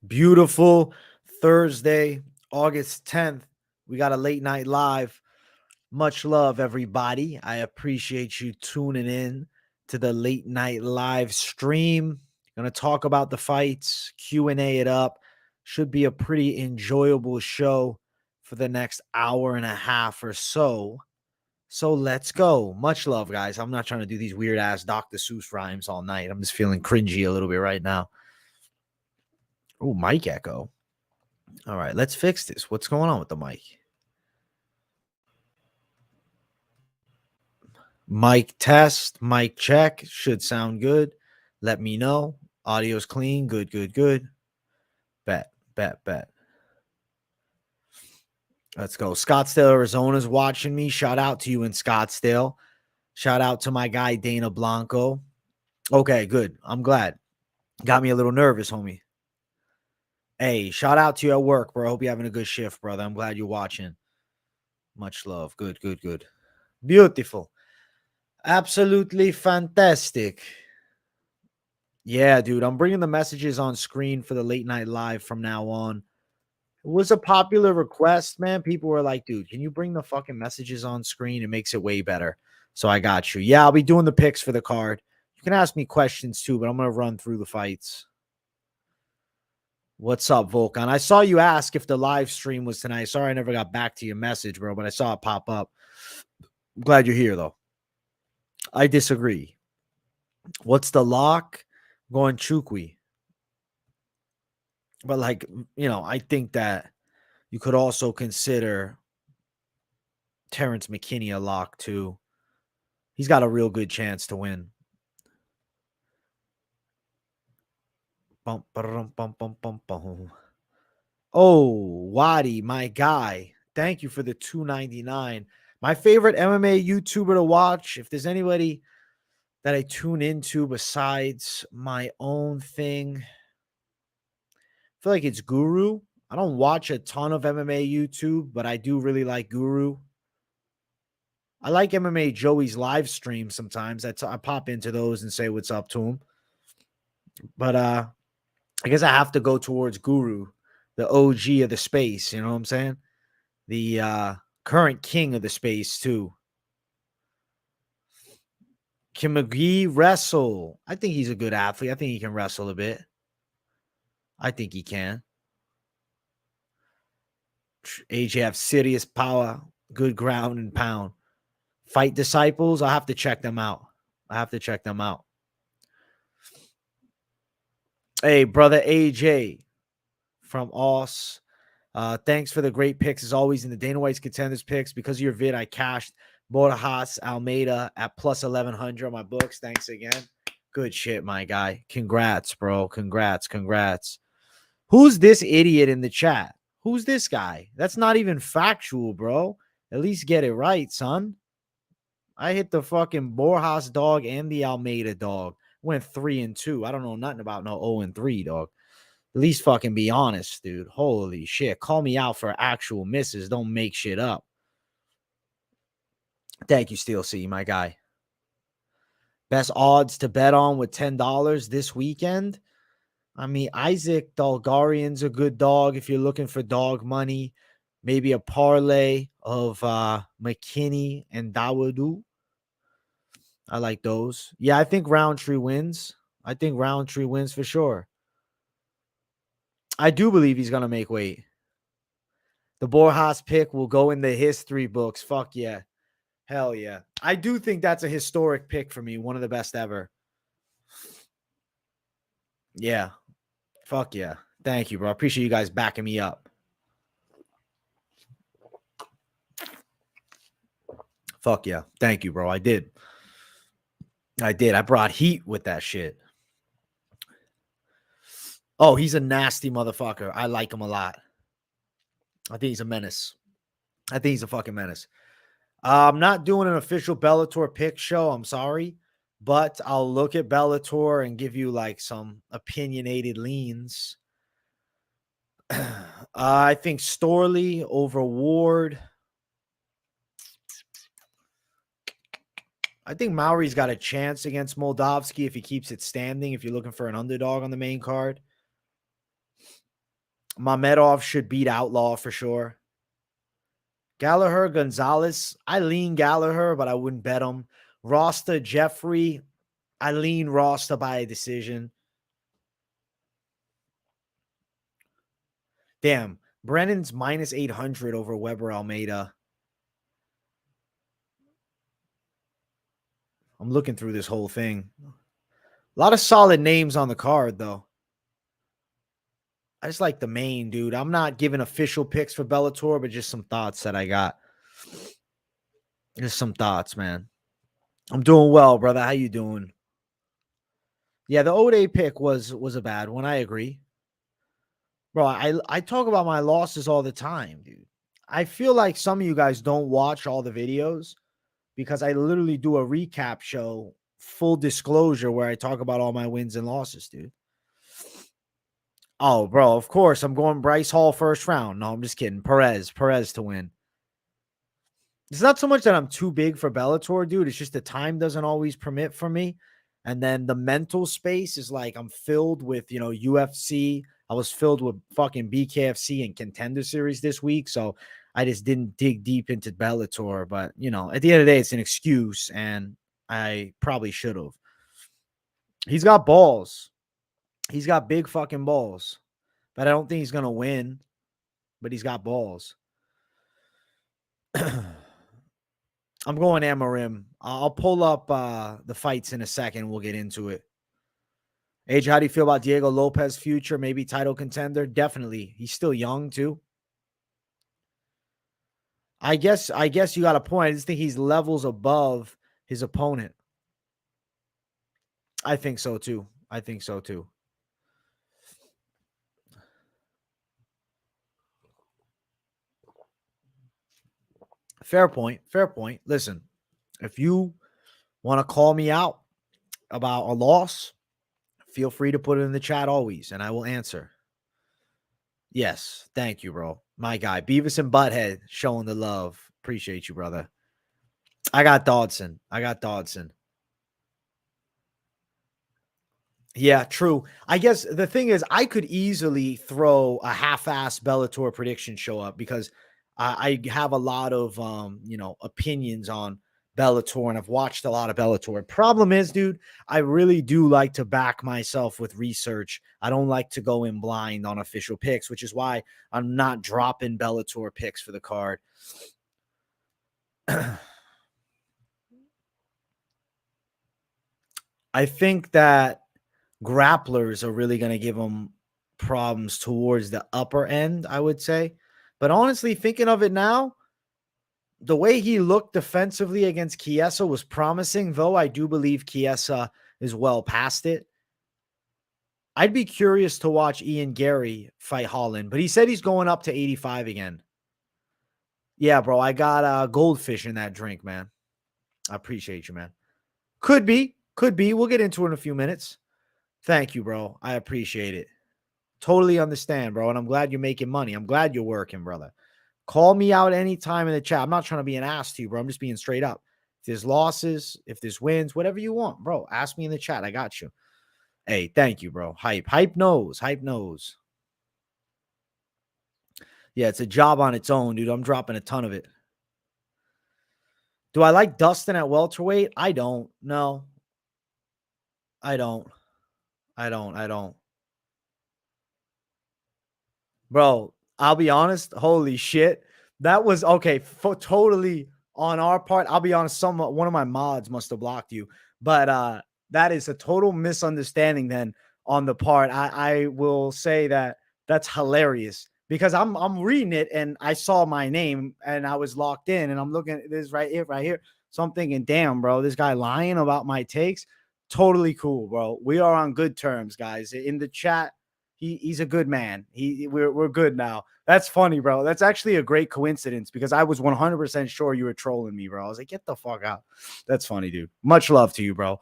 Beautiful Thursday, August 10th. We got a late night live. Much love, everybody. I appreciate you tuning in to the late night live stream. Going to talk about the fights, Q&A it up. Should be a pretty enjoyable show for the next hour and a half or so. So let's go. Much love, guys. I'm not trying to do these weird ass Dr. Seuss rhymes all night. I'm just feeling cringy a little bit right now. Oh, mic echo. All right, let's fix this. What's going on with the mic? Mic test, mic check. Should sound good. Let me know. Audio's clean. Good, good, good. Bet. Let's go. Scottsdale, Arizona's watching me. Shout out to you in Scottsdale. Shout out to my guy, Dana Blanco. Okay, good. I'm glad. Got me a little nervous, homie. Hey, shout out to you at work, bro. Hope you're having a good shift, brother. I'm glad you're watching. Much love. Good. Beautiful. Absolutely fantastic. Yeah, dude. I'm bringing the messages on screen for the late night live from now on. It was a popular request, man. People were like, dude, can you bring the fucking messages on screen? It makes it way better. So I got you. Yeah, I'll be doing the picks for the card. You can ask me questions too, but I'm going to run through the fights. What's up, Volkan? I saw you ask if the live stream was tonight. Sorry I never got back to your message, bro, but I saw it pop up. I'm glad you're here, though. I disagree. What's the lock? Going Nchukwi. But, like, you know, I think that you could also consider Terrance McKinney a lock, too. He's got a real good chance to win. Oh, Wadi, my guy. Thank you for the $2.99. My favorite MMA YouTuber to watch. If there's anybody that I tune into besides my own thing, I feel like it's Guru. I don't watch a ton of MMA YouTube, but I do really like Guru. I like MMA Joey's live stream sometimes. I pop into those and say what's up to him. But I guess I have to go towards Guru, the OG of the space. You know what I'm saying? The current king of the space, too. Can McGhee wrestle? I think he's a good athlete. I think he can wrestle a bit. I think he can. AJ have serious power, good ground and pound. Fight Disciples, I'll have to check them out. Hey, brother AJ from Aus. Thanks for the great picks as always in the Dana White's contenders picks. Because of your vid, I cashed Borjas Almeida at plus 1100 on my books. Thanks again. Good shit, my guy. Congrats, bro. Congrats. Who's this idiot in the chat? Who's this guy? That's not even factual, bro. At least get it right, son. I hit the fucking Borjas dog and the Almeida dog. Went 3-2. I don't know nothing about no 0-3, dog. At least fucking be honest, dude. Holy shit. Call me out for actual misses. Don't make shit up. Thank you, Steel C, my guy. Best odds to bet on with $10 this weekend. I mean, Isaac Dulgarian's a good dog if you're looking for dog money. Maybe a parlay of McKinney and Dawodu. I like those. Yeah, I think Rountree wins. For sure. I do believe he's going to make weight. The Borjas pick will go in the history books. Fuck yeah. Hell yeah. I do think that's a historic pick for me. One of the best ever. Yeah. Fuck yeah. Thank you, bro. I appreciate you guys backing me up. Fuck yeah. Thank you, bro. I did. I brought heat with that shit. Oh, he's a nasty motherfucker. I like him a lot. I think he's a menace. I think he's a fucking menace. I'm not doing an official Bellator pick show. I'm sorry. But I'll look at Bellator and give you like some opinionated leans. I think Storley over Ward. I think Mauri's got a chance against Moldavsky if he keeps it standing, if you're looking for an underdog on the main card. Mamedov should beat Outlaw for sure. Gallagher, Gonzalez. I lean Gallagher, but I wouldn't bet him. Rosta, Jeffrey. I lean Rosta by a decision. Damn. Brennan's minus 800 over Weber Almeida. I'm looking through this whole thing. A lot of solid names on the card, though. I just like the main, dude. I'm not giving official picks for Bellator, but just some thoughts that I got. Just some thoughts, man. I'm doing well, brother. How you doing? Yeah, the O'Day pick was a bad one. I agree. Bro, I talk about my losses all the time, dude. I feel like some of you guys don't watch all the videos because I literally do a recap show, full disclosure, where I talk about all my wins and losses, dude. Oh, bro, of course. I'm going Bryce Hall first round. No, I'm just kidding. Perez to win. It's not so much that I'm too big for Bellator, dude. It's just the time doesn't always permit for me. And then the mental space is like I'm filled with, UFC. I was filled with fucking BKFC and Contender Series this week. So I just didn't dig deep into Bellator. But, at the end of the day, it's an excuse. And I probably should have. He's got balls. He's got big fucking balls. But I don't think he's going to win. But he's got balls. I'm going Amorim. I'll pull up the fights in a second. We'll get into it. AJ, how do you feel about Diego Lopez's future? Maybe title contender? Definitely. He's still young, too. I guess you got a point. I just think he's levels above his opponent. I think so, too. Fair point. Listen, if you want to call me out about a loss, feel free to put it in the chat always, and I will answer. Yes. Thank you, bro. My guy. Beavis and Butthead showing the love. Appreciate you, brother. I got Dodson. Yeah, true. I guess the thing is, I could easily throw a half-ass Bellator prediction show up because I have a lot of, opinions on Bellator, and I've watched a lot of Bellator. Problem is, dude, I really do like to back myself with research. I don't like to go in blind on official picks, which is why I'm not dropping Bellator picks for the card. I think that grapplers are really going to give him problems towards the upper end, I would say. But honestly, thinking of it now, the way he looked defensively against Chiesa was promising, though I do believe Chiesa is well past it. I'd be curious to watch Ian Gary fight Holland, but he said he's going up to 85 again. Yeah, bro, I got goldfish in that drink, man. I appreciate you, man. Could be. We'll get into it in a few minutes. Thank you, bro. I appreciate it. Totally understand, bro. And I'm glad you're making money. I'm glad you're working, brother. Call me out anytime in the chat. I'm not trying to be an ass to you, bro. I'm just being straight up. If there's losses, if there's wins, whatever you want, bro, ask me in the chat. I got you. Hey, thank you, bro. Hype knows. Yeah, it's a job on its own, dude. I'm dropping a ton of it. Do I like Dustin at welterweight? I don't. No. I don't. Bro, I'll be honest. Holy shit. That was okay. Totally on our part. I'll be honest. One of my mods must have blocked you, but that is a total misunderstanding then on the part. I will say that that's hilarious because I'm reading it and I saw my name and I was locked in and I'm looking at this right here. So I'm thinking, damn, bro, this guy lying about my takes. Totally cool, bro. We are on good terms, guys. In the chat, he's a good man. We're good now. That's funny, bro. That's actually a great coincidence because I was 100% sure you were trolling me, bro. I was like, get the fuck out. That's funny, dude. Much love to you, bro.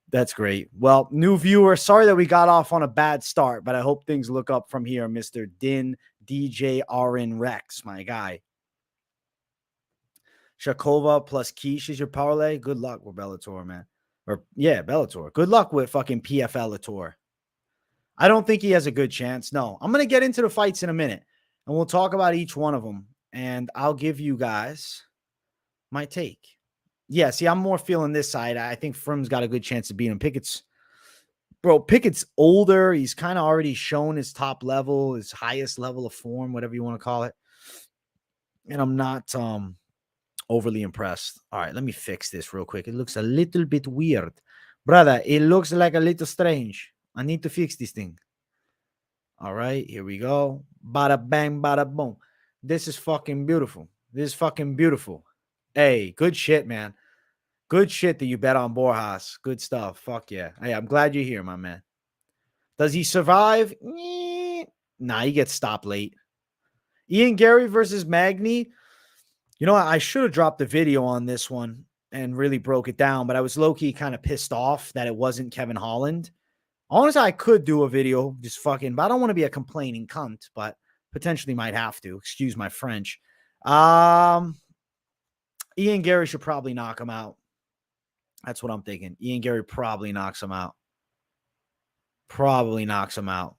That's great. Well, new viewer, sorry that we got off on a bad start, but I hope things look up from here, Mr. Din DJ RN Rex, my guy. Shakova plus Quiche is your parlay. Good luck with Bellator, man. Or yeah, Bellator. Good luck with fucking PFL Tour. I don't think he has a good chance. No, I'm going to get into the fights in a minute, and we'll talk about each one of them, and I'll give you guys my take. Yeah, see, I'm more feeling this side. I think Fremd's got a good chance of beating him. Pickett's older. He's kind of already shown his top level, his highest level of form, whatever you want to call it. And I'm not overly impressed. All right, let me fix this real quick. It looks a little bit weird. Brother, it looks like a little strange. I need to fix this thing. All right, here we go. Bada bang, bada boom. This is fucking beautiful. This is fucking beautiful. Hey, good shit, man. Good shit that you bet on Borjas. Good stuff. Fuck yeah. Hey, I'm glad you're here, my man. Does he survive? Nah, he gets stopped late. Ian Gary versus McGhee. You know what? I should have dropped the video on this one and really broke it down, but I was low-key kind of pissed off that it wasn't Kevin Holland. Honestly, I could do a video just fucking, but I don't want to be a complaining cunt, but potentially might have to. Excuse my French. Ian Gary should probably knock him out. That's what I'm thinking. Ian Gary probably knocks him out. Probably knocks him out.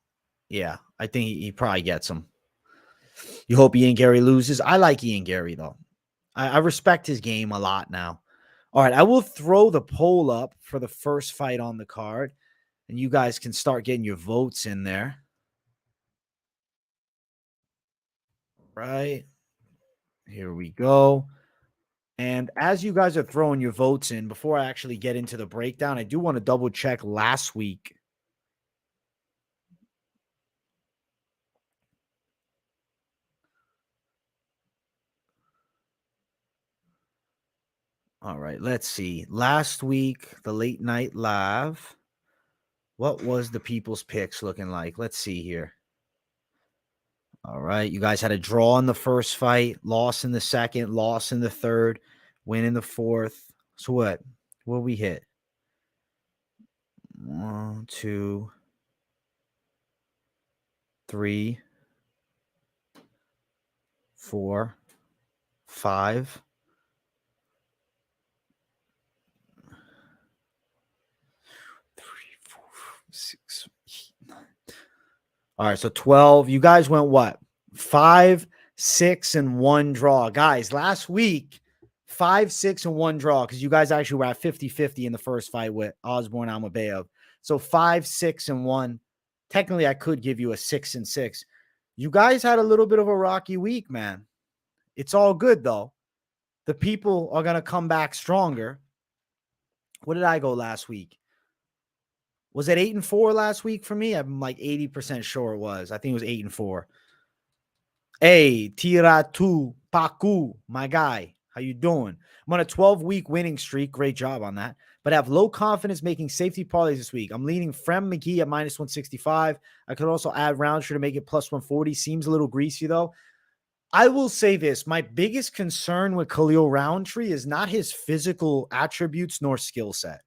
Yeah, I think he probably gets him. You hope Ian Gary loses. I like Ian Gary, though. I respect his game a lot now. All right, I will throw the poll up for the first fight on the card, and you guys can start getting your votes in there. Right. Here we go. And as you guys are throwing your votes in, before I actually get into the breakdown, I do want to double check last week. All right, let's see. Last week, the late night live, what was the people's picks looking like? Let's see here. All right, you guys had a draw in the first fight, loss in the second, loss in the third, win in the fourth. So what we hit? 1, 2, 3, 4, 5. 6, 8, 9. All right, so 12. You guys went what? 5, 6, and 1 draw. Guys, last week, 5, 6, and 1 draw, because you guys actually were at 50-50 in the first fight with Osborne Amabeov. So 5, 6, and 1. Technically, I could give you a 6 and 6. You guys had a little bit of a rocky week, man. It's all good, though. The people are going to come back stronger. What did I go last week? Was it 8-4 last week for me? I'm like 80% sure it was. I think it was 8-4. Hey, Tiratu Paku, my guy. How you doing? I'm on a 12-week winning streak. Great job on that. But I have low confidence making safety parlays this week. I'm leading Fremd McGhee at -165. I could also add Rountree to make it +140. Seems a little greasy, though. I will say this. My biggest concern with Khalil Rountree is not his physical attributes nor skill set.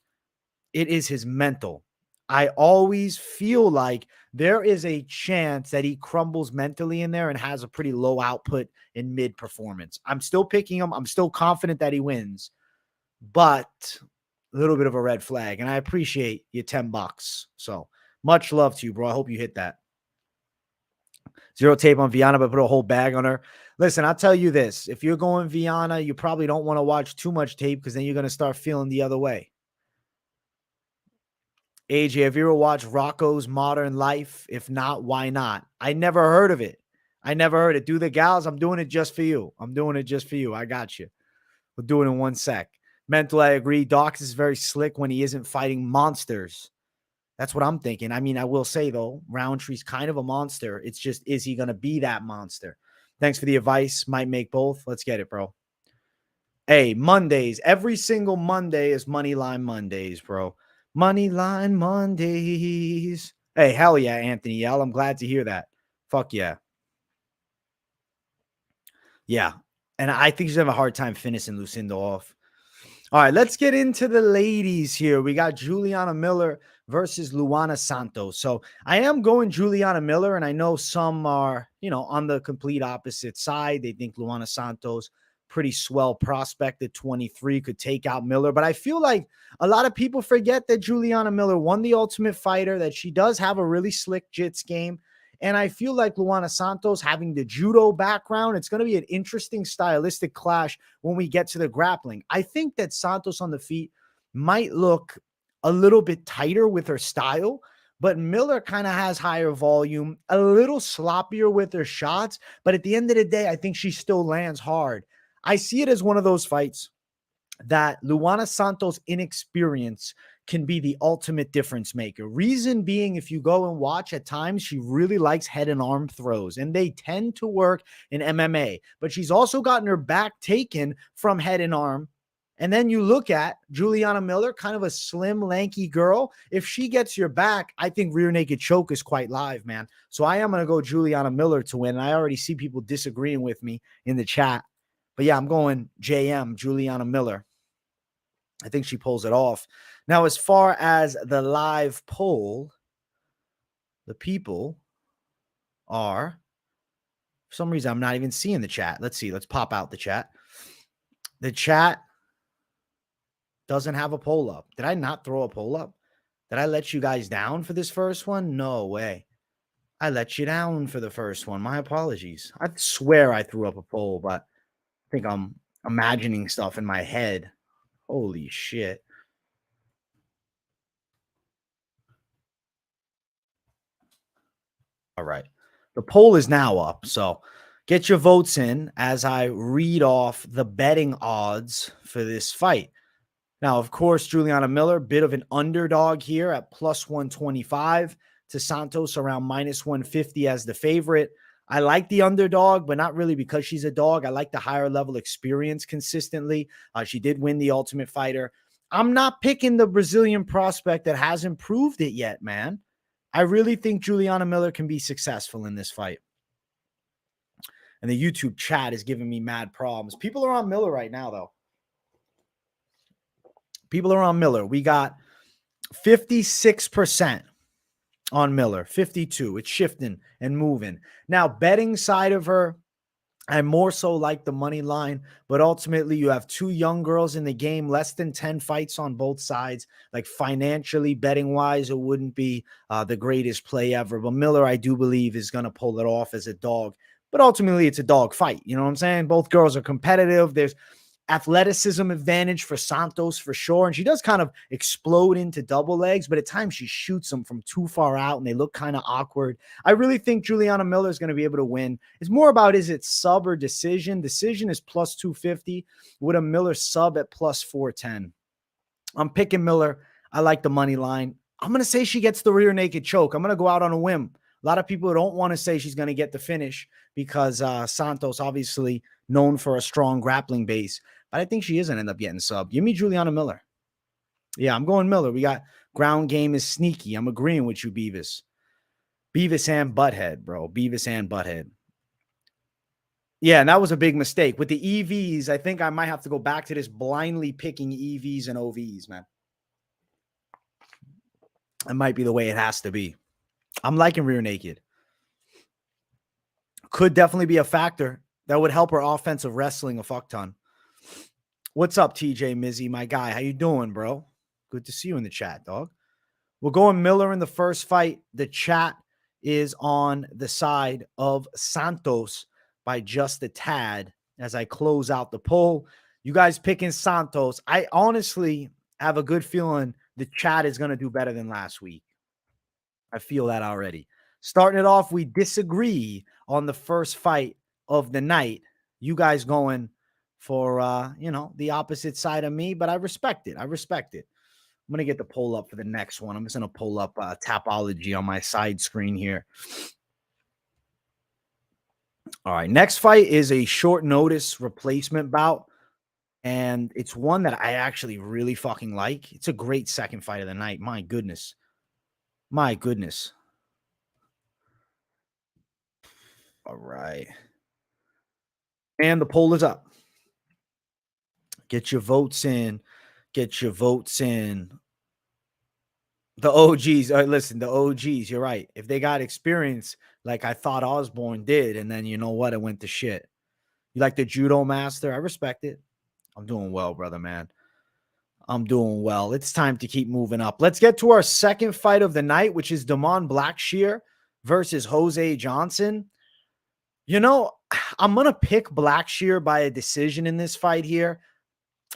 It is his mental. I always feel like there is a chance that he crumbles mentally in there and has a pretty low output in mid performance. I'm still picking him. I'm still confident that he wins, but a little bit of a red flag. And I appreciate your $10. So much love to you, bro. I hope you hit that. 0 tape on Viana, but put a whole bag on her. Listen, I'll tell you this. If you're going Viana, you probably don't want to watch too much tape because then you're going to start feeling the other way. AJ, have you ever watched Rocco's Modern Life? If not, why not? I never heard of it. Do the gals. I'm doing it just for you. I got you. We'll do it in 1 sec. Mental, I agree. Daukaus is very slick when he isn't fighting monsters. That's what I'm thinking. I mean, I will say, though, Rountree's kind of a monster. It's just, is he going to be that monster? Thanks for the advice. Might make both. Let's get it, bro. Hey, Mondays. Every single Monday is Moneyline Mondays, bro. Moneyline Mondays. Hey, hell yeah, Anthony L. I'm glad to hear that. Fuck yeah. Yeah. And I think he's going to have a hard time finishing Lucindo off. All right, let's get into the ladies here. We got Juliana Miller versus Luana Santos. So I am going Juliana Miller, and I know some are, on the complete opposite side. They think Luana Santos pretty swell prospect at 23, could take out Miller. But I feel like a lot of people forget that Juliana Miller won the Ultimate Fighter, that she does have a really slick jits game. And I feel like Luana Santos having the judo background, it's going to be an interesting stylistic clash when we get to the grappling. I think that Santos on the feet might look a little bit tighter with her style, but Miller kind of has higher volume, a little sloppier with her shots. But at the end of the day, I think she still lands hard. I see it as one of those fights that Luana Santos' inexperience can be the ultimate difference maker. Reason being, if you go and watch at times, she really likes head and arm throws, and they tend to work in MMA. But she's also gotten her back taken from head and arm. And then you look at Juliana Miller, kind of a slim, lanky girl. If she gets your back, I think rear naked choke is quite live, man. So I am going to go Juliana Miller to win. And I already see people disagreeing with me in the chat. But yeah, I'm going JM, Juliana Miller. I think she pulls it off. Now, as far as the live poll, the people are, for some reason, I'm not even seeing the chat. Let's see. Let's pop out the chat. The chat doesn't have a poll up. Did I not throw a poll up? Did I let you guys down for this first one? No way. I let you down for the first one. My apologies. I swear I threw up a poll, but I think I'm imagining stuff in my head. Holy shit. All right. The poll is now up. So get your votes in as I read off the betting odds for this fight. Now, of course, Juliana Miller, bit of an underdog here at plus 125 to Santos around minus 150 as the favorite. I like the underdog, but not really because she's a dog. I like the higher level experience consistently. She did win the Ultimate Fighter. I'm not picking the Brazilian prospect that hasn't proved it yet, man. I really think Juliana Miller can be successful in this fight. And the YouTube chat is giving me mad problems. People are on Miller right now, though. People are on Miller. We got 56% on Miller, 52. It's shifting and moving. Now, betting side of her, I more so like the money line, but ultimately you have two young girls in the game, less than 10 fights on both sides. Like financially, betting wise, it wouldn't be the greatest play ever. But Miller, I do believe, is going to pull it off as a dog. But ultimately, it's a dog fight. You know what I'm saying? Both girls are competitive. There's athleticism advantage for Santos for sure. And she does kind of explode into double legs, but at times she shoots them from too far out and they look kind of awkward. I really think Juliana Miller is going to be able to win. It's more about, is it sub or decision? Decision is plus 250 with a Miller sub at plus 410. I'm picking Miller. I like the money line. I'm going to say she gets the rear naked choke. I'm going to go out on a whim. A lot of people don't want to say she's going to get the finish because Santos obviously known for a strong grappling base. But I think she is going to end up getting sub. Give me Juliana Miller. Yeah, I'm going Miller. We got ground game is sneaky. I'm agreeing with you, Beavis. Beavis and Butthead, bro. Beavis and Butthead. Yeah, and that was a big mistake. With the EVs, I think I might have to go back to this blindly picking EVs and OVs, man. That might be the way it has to be. I'm liking rear naked. Could definitely be a factor that would help her offensive wrestling a fuck ton. What's up, TJ Mizzy, my guy? How you doing, bro? Good to see you in the chat, dog. We're going Miller in the first fight. The chat is on the side of Santos by just a tad as I close out the poll. You guys picking Santos. I honestly have a good feeling the chat is going to do better than last week. I feel that already. Starting it off, we disagree on the first fight of the night. You guys going for, the opposite side of me, but I respect it. I respect it. I'm going to get the poll up for the next one. I'm just going to pull up Tapology on my side screen here. All right. Next fight is a short notice replacement bout. And it's one that I actually really fucking like. It's a great second fight of the night. My goodness. My goodness. All right. And the poll is up. Get your votes in. Get your votes in. The OGs. Listen, the OGs, you're right. If they got experience like I thought Osborne did, and then you know what? It went to shit. You like the judo master? I respect it. I'm doing well, brother, man. I'm doing well. It's time to keep moving up. Let's get to our second fight of the night, which is Blachshear versus Jose Johnson. You know, I'm going to pick Blachshear by a decision in this fight here.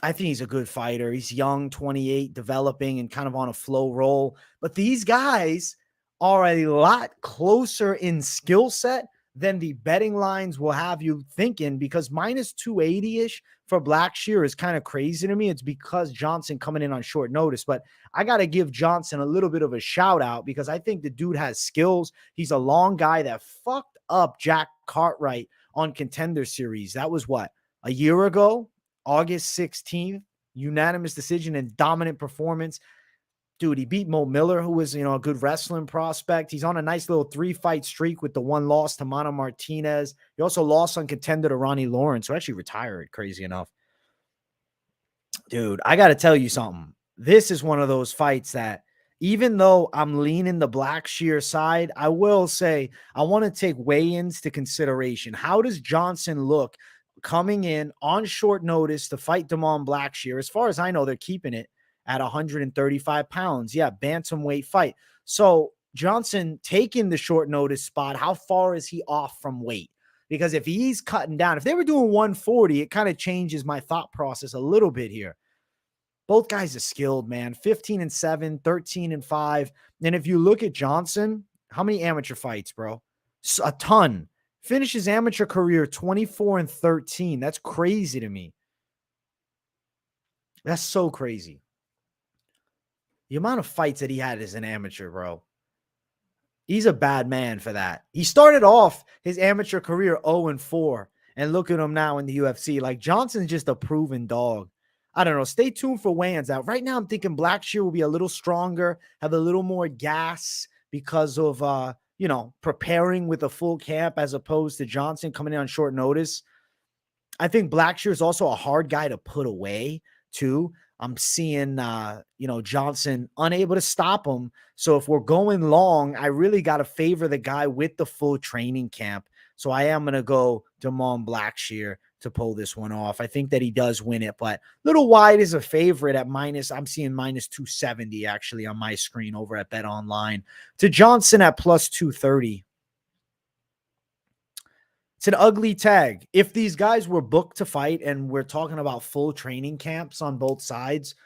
I think he's a good fighter. He's young, 28, developing and kind of on a flow roll. But these guys are a lot closer in skill set than the betting lines will have you thinking, because minus 280-ish for Blachshear is kind of crazy to me. It's because Johnson coming in on short notice. But I got to give Johnson a little bit of a shout out because I think the dude has skills. He's a long guy that fucked up Jack Cartwright on Contender Series. That was what, a year ago? August 16th, unanimous decision and dominant performance. Dude, he beat Mo Miller, who was, a good wrestling prospect. He's on a nice little 3-fight streak with the one loss to Mano Martinez. He also lost on Contender to Ronnie Lawrence, who actually retired, crazy enough. Dude, I got to tell you something. This is one of those fights that, even though I'm leaning the Blachshear side, I will say I want to take weigh-ins to consideration. How does Johnson look coming in on short notice to fight Blachshear? As far as I know, they're keeping it at 135 pounds. Yeah, bantamweight fight. So Johnson taking the short notice spot, how far is he off from weight? Because if he's cutting down, if they were doing 140, it kind of changes my thought process a little bit here. Both guys are skilled, man. 15-7, 13-5. And if you look at Johnson, how many amateur fights, bro? A ton. Finished his amateur career 24-13. That's crazy to me. That's so crazy. The amount of fights that he had as an amateur, bro. He's a bad man for that. He started off his amateur career 0-4. And look at him now in the UFC. Like, Johnson's just a proven dog. I don't know. Stay tuned for weigh-ins out. Right now, I'm thinking Blachshear will be a little stronger, have a little more gas because of, preparing with a full camp as opposed to Johnson coming in on short notice. I think Blachshear is also a hard guy to put away, too. I'm seeing, Johnson unable to stop him. So if we're going long, I really got to favor the guy with the full training camp. So I am going to go Blachshear to pull this one off. I think that he does win it, but little wide is a favorite at I'm seeing minus 270 actually on my screen over at Bet Online to Johnson at plus 230. It's an ugly tag. If these guys were booked to fight and we're talking about full training camps on both sides,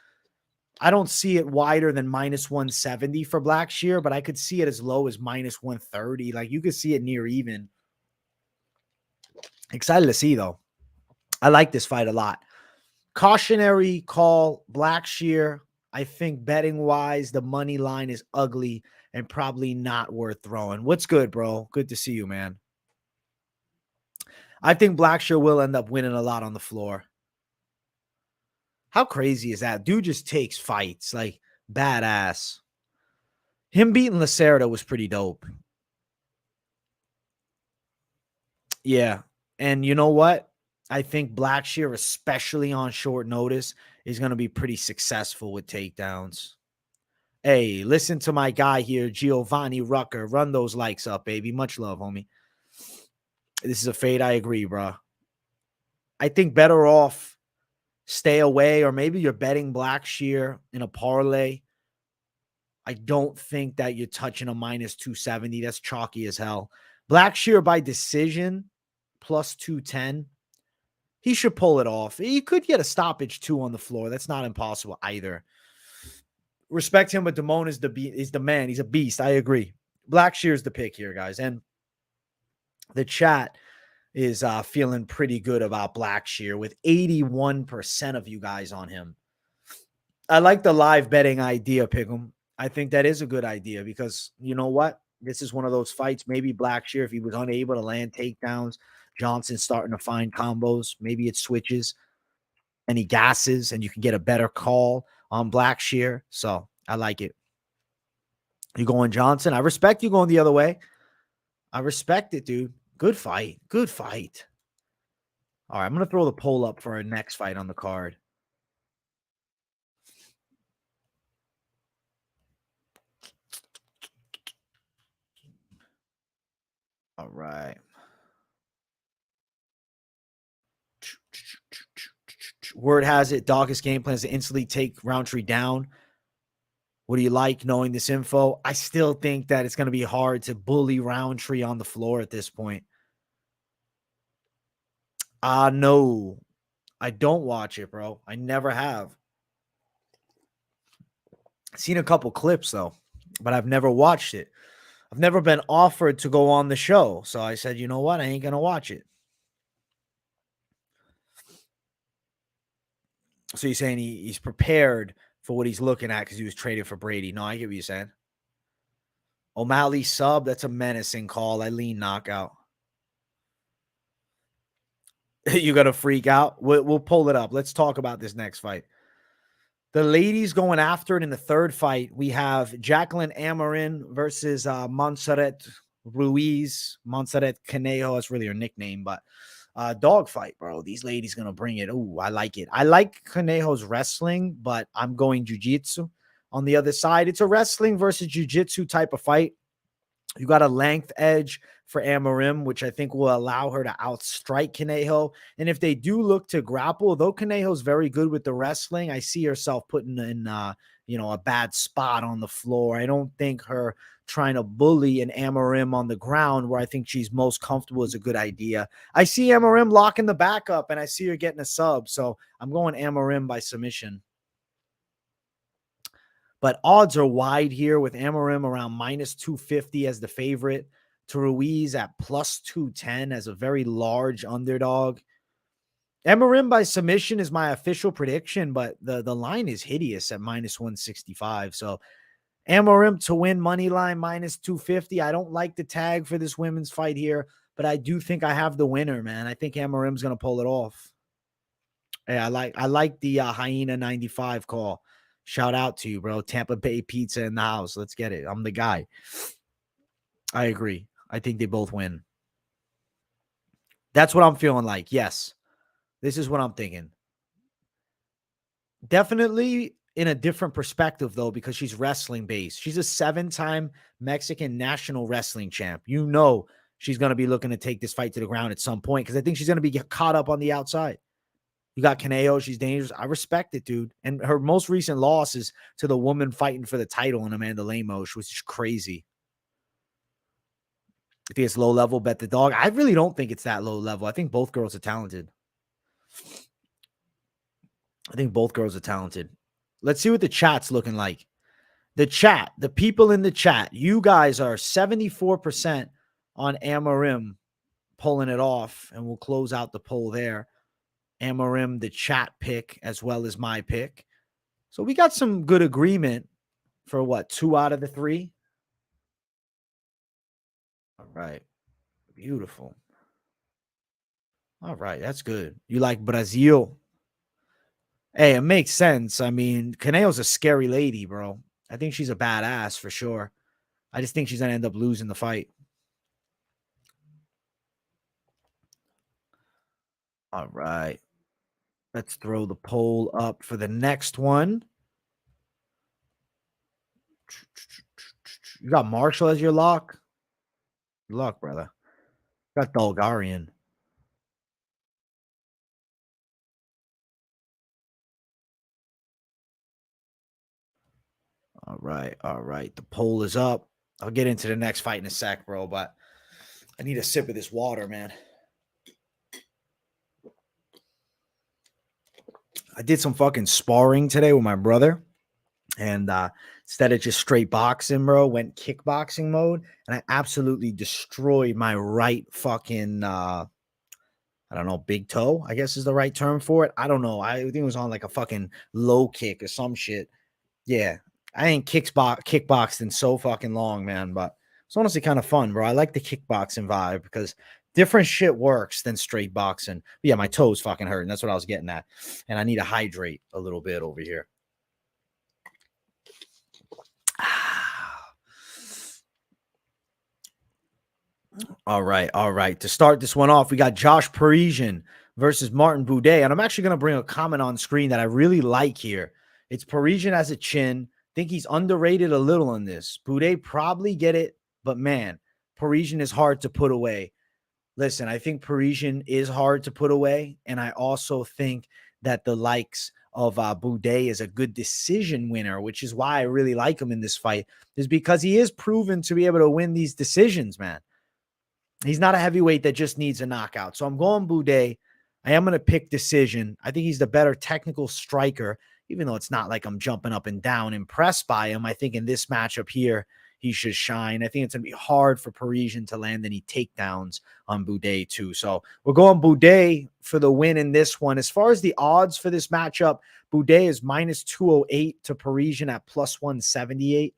I don't see it wider than minus 170 for Blachshear, but I could see it as low as minus 130. Like, you could see it near even. Excited to see, though. I like this fight a lot. Cautionary call, Blachshear. I think betting-wise, the money line is ugly and probably not worth throwing. What's good, bro? Good to see you, man. I think Blachshear will end up winning a lot on the floor. How crazy is that? Dude just takes fights. Like, badass. Him beating Lacerda was pretty dope. Yeah. And you know what? I think Blachshear, especially on short notice, is going to be pretty successful with takedowns. Hey, listen to my guy here, Giovanni Rucker. Run those likes up, baby. Much love, homie. This is a fade. I agree, bro. I think better off stay away, or maybe you're betting Blachshear in a parlay. I don't think that you're touching a minus 270. That's chalky as hell. Blachshear by decision, plus 210. He should pull it off. He could get a stoppage too on the floor. That's not impossible either. Respect him, but Damone is the man. He's a beast. I agree. Blachshear's the pick here, guys. And the chat is feeling pretty good about Blachshear with 81% of you guys on him. I like the live betting idea, Pick'em. I think that is a good idea because you know what? This is one of those fights. Maybe Blachshear, if he was unable to land takedowns, Johnson's starting to find combos. Maybe it switches and he gasses and you can get a better call on Blachshear. So I like it. You going Johnson? I respect you going the other way. I respect it, dude. Good fight. Good fight. All right, I'm going to throw the poll up for our next fight on the card. All right. word has it, Daukaus game plans to instantly take Rountree down. What do you like knowing this info? I still think that it's going to be hard to bully Rountree on the floor at this point. No, I don't watch it, bro. I never have. Seen a couple clips though, but I've never watched it. I've never been offered to go on the show. So I said, you know what? I ain't going to watch it. So you're saying he's prepared for what he's looking at because he was traded for Brady. No, I get what you're saying. O'Malley sub, that's a menacing call. I lean knockout. You got to freak out. We'll pull it up. Let's talk about this next fight. The ladies going after it in the third fight. We have Jaqueline Amorim versus Montserrat Ruiz. Montserrat Conejo. That's really her nickname, but dog fight, bro. These ladies going to bring it. Ooh, I like it. I like Conejo's wrestling, but I'm going jiu-jitsu on the other side. It's a wrestling versus jiu-jitsu type of fight. You got a length edge for Amorim, which I think will allow her to outstrike Conejo. And if they do look to grapple, though Conejo's very good with the wrestling, I see herself putting in, a bad spot on the floor. I don't think her trying to bully an Amorim on the ground where I think she's most comfortable is a good idea. I see Amorim locking the back up, and I see her getting a sub. So I'm going Amorim by submission. But odds are wide here with Amorim around minus 250 as the favorite, to Ruiz at plus 210 as a very large underdog. Amorim by submission is my official prediction, but the line is hideous at minus 165. So Amorim to win money line minus 250. I don't like the tag for this women's fight here, but I do think I have the winner, man. I think Amorim's going to pull it off. Hey, I like the Hyena 95 call. Shout out to you, bro. Tampa Bay Pizza in the house. Let's get it. I'm the guy. I agree. I think they both win. That's what I'm feeling like. Yes. This is what I'm thinking. Definitely in a different perspective, though, because she's wrestling based. She's a 7-time Mexican national wrestling champ. You know she's going to be looking to take this fight to the ground at some point because I think she's going to be caught up on the outside. You got Conejo. She's dangerous. I respect it, dude. And her most recent loss is to the woman fighting for the title in Amanda Lemos, which is crazy. I think it's low level. Bet the dog. I really don't think it's that low level. I think both girls are talented. Let's see what the chat's looking like. The chat, the people in the chat, you guys are 74% on Amorim pulling it off, and we'll close out the poll there. Amorim, the chat pick, as well as my pick. So we got some good agreement for what, 2 out of the 3? All right. Beautiful. All right. That's good. You like Brazil? Hey, it makes sense. I mean, Conejo's a scary lady, bro. I think she's a badass for sure. I just think she's going to end up losing the fight. All right. Let's throw the poll up for the next one. You got Marshall as your lock? Good luck, brother. Got Dulgarian. All right. All right. The poll is up. I'll get into the next fight in a sec, bro, but I need a sip of this water, man. I did some fucking sparring today with my brother. And instead of just straight boxing, bro, went kickboxing mode. And I absolutely destroyed my right fucking, I don't know, big toe, I guess is the right term for it. I don't know. I think it was on like a fucking low kick or some shit. Yeah. I ain't kickboxed in so fucking long, man. But it's honestly kind of fun, bro. I like the kickboxing vibe because different shit works than straight boxing. But yeah, my toes fucking hurting. That's what I was getting at. And I need to hydrate a little bit over here. All right. All right. To start this one off, we got Josh Parisian versus Martin Buday. And I'm actually going to bring a comment on screen that I really like here. It's Parisian as a chin. Think he's underrated a little on this. Buday probably get it, but man, Parisian is hard to put away. Listen, I think Parisian is hard to put away. And I also think that the likes of Buday is a good decision winner, which is why I really like him in this fight, is because he is proven to be able to win these decisions, man. He's not a heavyweight that just needs a knockout. So I'm going Buday. I am going to pick decision. I think he's the better technical striker, even though it's not like I'm jumping up and down impressed by him. I think in this matchup here, he should shine. I think it's going to be hard for Parisian to land any takedowns on Buday too. So we're going Buday for the win in this one. As far as the odds for this matchup, Buday is minus 208 to Parisian at plus 178.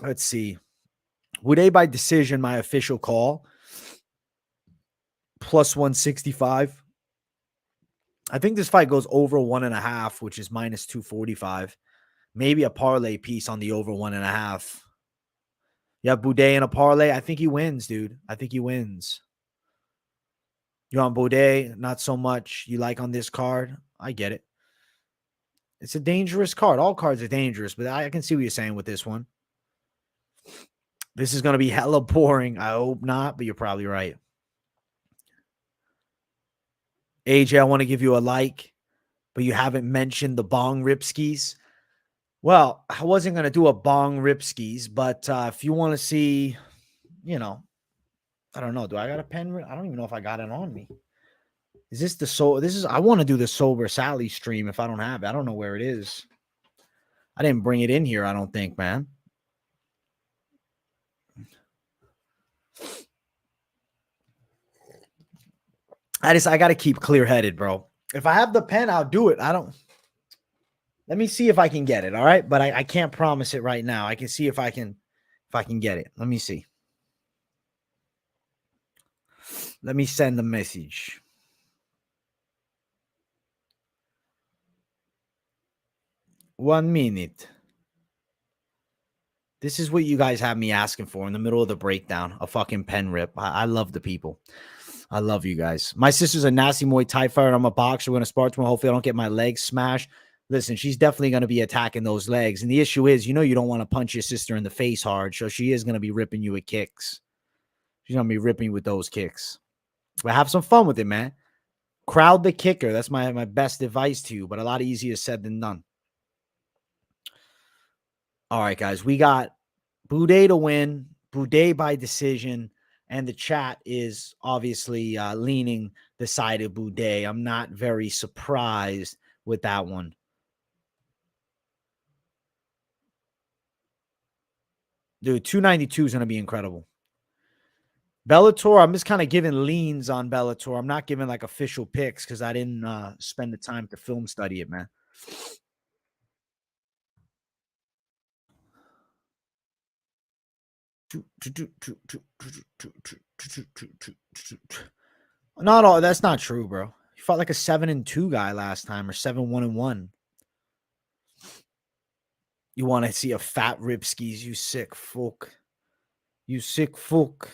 Let's see. Buday by decision, my official call, plus 165. I think this fight goes over 1.5, which is minus 245. Maybe a parlay piece on the over 1.5. Yeah, Buday in a parlay. I think he wins, dude. I think he wins. You're on Buday, not so much. You like on this card? I get it. It's a dangerous card. All cards are dangerous, but I can see what you're saying with this one. This is going to be hella boring. I hope not, but you're probably right. AJ, I want to give you a like, but you haven't mentioned the bong ripskis. Well, I wasn't going to do a bong ripskis, but if you want to see, you know, I don't know. Do I got a pen? I don't even know if I got it on me. Is this the I want to do the Sober Sally stream if I don't have it. I don't know where it is. I didn't bring it in here, I don't think, man. I got to keep clear-headed, bro. If I have the pen, I'll do it. Let me see if I can get it, all right? But I can't promise it right now. I can see if I can get it. Let me see. Let me send a message. One minute. This is what you guys have me asking for in the middle of the breakdown. A fucking pen rip. I love the people. I love you guys. My sister's a nasty Muay Thai fighter. I'm a boxer. We're going to spar tomorrow. Hopefully I don't get my legs smashed. Listen, she's definitely going to be attacking those legs. And the issue is, you don't want to punch your sister in the face hard. So she is going to be ripping you with kicks. She's going to be ripping you with those kicks. But have some fun with it, man. Crowd the kicker. That's my best advice to you, but a lot easier said than done. All right, guys. We got Buday to win. Buday by decision. And the chat is obviously leaning the side of Buday. I'm not very surprised with that one. Dude, 292 is going to be incredible. Bellator, I'm just kind of giving leans on Bellator. I'm not giving like official picks because I didn't spend the time to film study it, man. Not all. That's not true, bro. You fought like a 7-2 guy last time, or 7-1-1. You want to see a fat ripskis? You sick fuck. You sick fuck.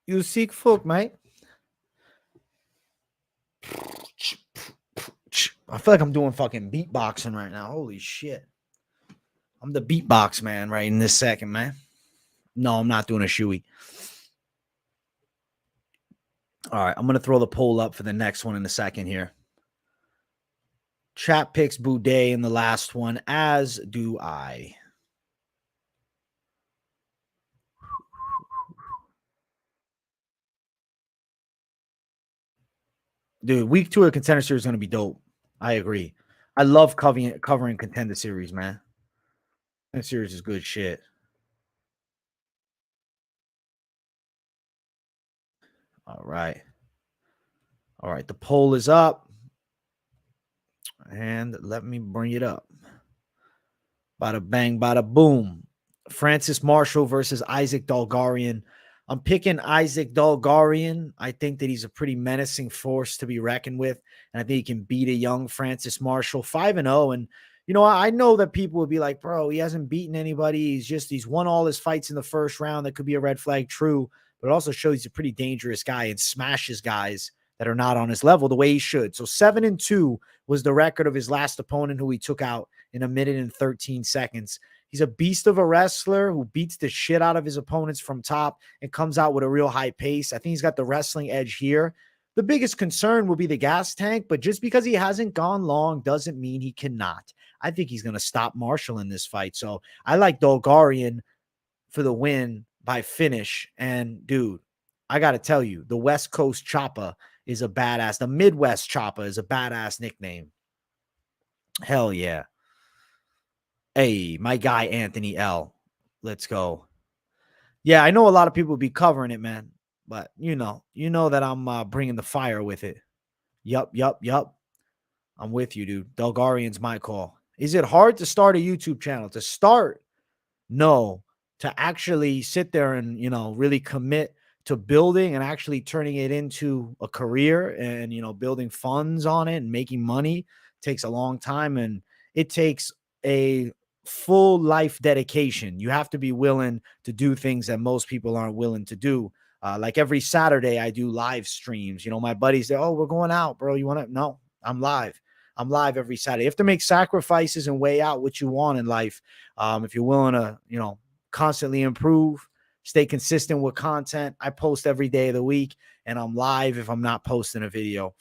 You sick fuck, mate. I feel like I'm doing fucking beatboxing right now. Holy shit. I'm the beatbox man right in this second, man. No, I'm not doing a shoey. All right, I'm going to throw the poll up for the next one in a second here. Chat picks Buday in the last one, as do I. Dude, week 2 of Contender Series is going to be dope. I agree. I love covering Contender Series, man. Contender Series is good shit. All right. All right, the poll is up. And let me bring it up. Bada bang, bada boom. Francis Marshall versus Isaac Dulgarian. I'm picking Isaac Dulgarian. I think that he's a pretty menacing force to be reckoned with. And I think he can beat a young Francis Marshall 5-0. And, I know that people would be like, bro, he hasn't beaten anybody. He's won all his fights in the first round. That could be a red flag. True. But it also shows he's a pretty dangerous guy and smashes guys that are not on his level the way he should. So 7-2 was the record of his last opponent who he took out in 1 minute and 13 seconds. He's a beast of a wrestler who beats the shit out of his opponents from top and comes out with a real high pace. I think he's got the wrestling edge here. The biggest concern will be the gas tank, but just because he hasn't gone long doesn't mean he cannot. I think he's going to stop Marshall in this fight. So I like Dulgarian for the win by finish. And dude, I got to tell you, the West Coast Choppa is a badass. The Midwest Choppa is a badass nickname. Hell yeah. Hey, my guy, Anthony L. Let's go. Yeah, I know a lot of people will be covering it, man. But you know that I'm bringing the fire with it. Yup. I'm with you, dude. Dulgarian's my call. Is it hard to start a YouTube channel? To start? No. To actually sit there and, really commit to building and actually turning it into a career and, building funds on it and making money takes a long time. And it takes a full life dedication. You have to be willing to do things that most people aren't willing to do. Like every Saturday, I do live streams. My buddies say, "Oh, we're going out, bro. You want to?" No, I'm live. I'm live every Saturday. You have to make sacrifices and weigh out what you want in life. If you're willing to, constantly improve, stay consistent with content. I post every day of the week, and I'm live if I'm not posting a video.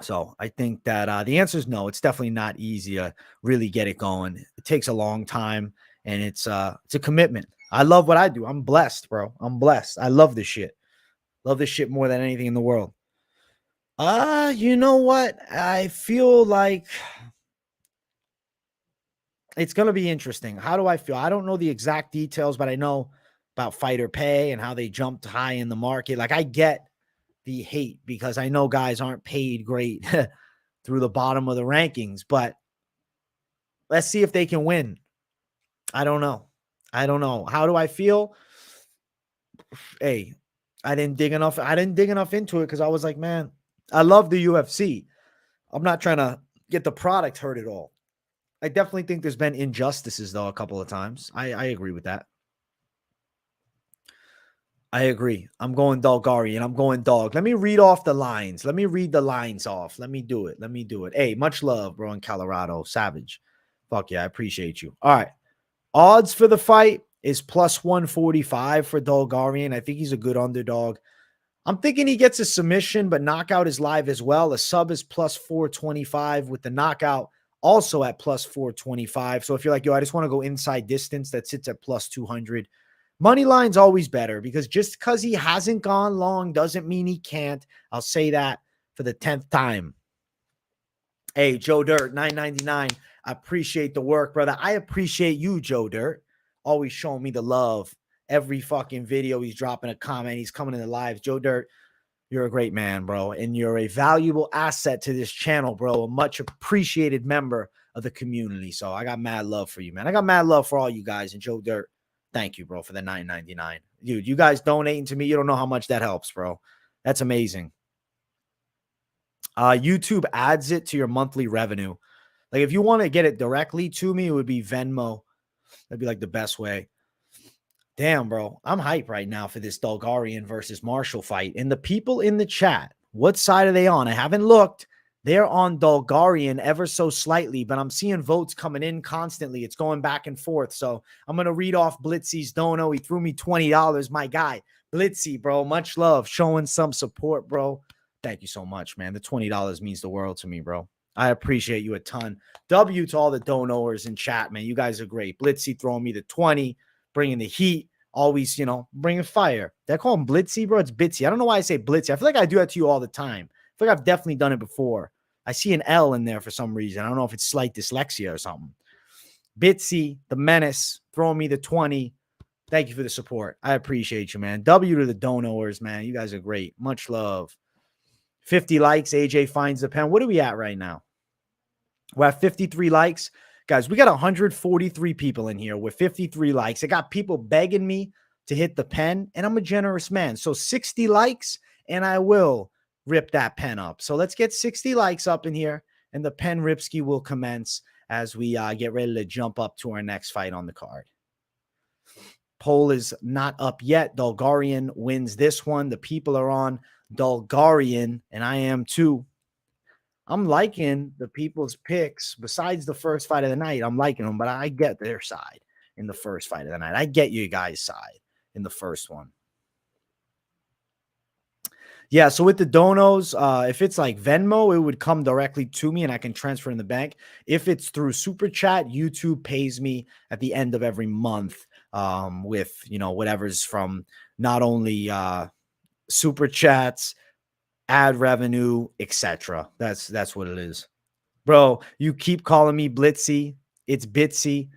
So I think that the answer is no. It's definitely not easy to really get it going. It takes a long time, and it's a commitment. I love what I do. I'm blessed, bro. I'm blessed. I love this shit. Love this shit more than anything in the world. You know what? I feel like it's going to be interesting. How do I feel? I don't know the exact details, but I know about fighter pay and how they jumped high in the market. Like, I get the hate because I know guys aren't paid great through the bottom of the rankings, but let's see if they can win. I don't know. How do I feel? Hey, I didn't dig enough into it because I was like, man, I love the UFC. I'm not trying to get the product hurt at all. I definitely think there's been injustices, though, a couple of times. I agree with that. I agree. I'm going Dulgarian. I'm going dog. Let me read off the lines. Let me read the lines off. Let me do it. Hey, much love, bro, in Colorado. Savage. Fuck yeah, I appreciate you. All right. Odds for the fight is plus 145 for Dulgarian. I think he's a good underdog. I'm thinking he gets a submission, but knockout is live as well. A sub is plus 425 with the knockout also at plus 425. So if you're like, yo, I just want to go inside distance, that sits at plus 200. Money line's always better because just because he hasn't gone long doesn't mean he can't. I'll say that for the 10th time. Hey, Joe Dirt, $9.99. I appreciate the work, brother. I appreciate you, Joe Dirt. Always showing me the love. Every fucking video he's dropping a comment. He's coming in the lives. Joe Dirt, you're a great man, bro. And you're a valuable asset to this channel, bro. A much appreciated member of the community. So I got mad love for you, man. I got mad love for all you guys. And Joe Dirt, thank you, bro, for the $9.99. Dude, you guys donating to me. You don't know how much that helps, bro. That's amazing. YouTube adds it to your monthly revenue. Like, if you want to get it directly to me, it would be Venmo. That'd be like the best way. Damn, bro. I'm hyped right now for this Dulgarian versus Marshall fight. And the people in the chat, what side are they on? I haven't looked. They're on Dulgarian ever so slightly, but I'm seeing votes coming in constantly. It's going back and forth. So I'm going to read off Blitzy's dono. He threw me $20. My guy, Blitzy, bro. Much love. Showing some support, bro. Thank you so much, man. The $20 means the world to me, bro. I appreciate you a ton. W to all the donors in chat, man. You guys are great. Blitzy throwing me the 20, bringing the heat. Always, bringing fire. They call him Blitzy, bro. It's Bitsy. I don't know why I say Blitzy. I feel like I do that to you all the time. I feel like I've definitely done it before. I see an L in there for some reason. I don't know if it's slight dyslexia or something. Bitsy, the menace, throwing me the 20. Thank you for the support. I appreciate you, man. W to the donors, man. You guys are great. Much love. 50 likes. AJ finds the pen. What are we at right now? We're at 53 likes. Guys, we got 143 people in here with 53 likes. I got people begging me to hit the pen, and I'm a generous man. So 60 likes, and I will rip that pen up. So let's get 60 likes up in here, and the pen ripski will commence as we get ready to jump up to our next fight on the card. Poll is not up yet. Dulgarian wins this one. The people are on Dulgarian, and I am too. I'm liking the people's picks besides the first fight of the night. I'm liking them, but I get their side in the first fight of the night. I get you guys' side in the first one. Yeah, so with the donos, if it's like Venmo, it would come directly to me and I can transfer in the bank. If it's through Super Chat, YouTube pays me at the end of every month with, whatever's from not only Super Chats, ad revenue, etc. That's what it is. Bro, you keep calling me Blitzy. It's Bitsy.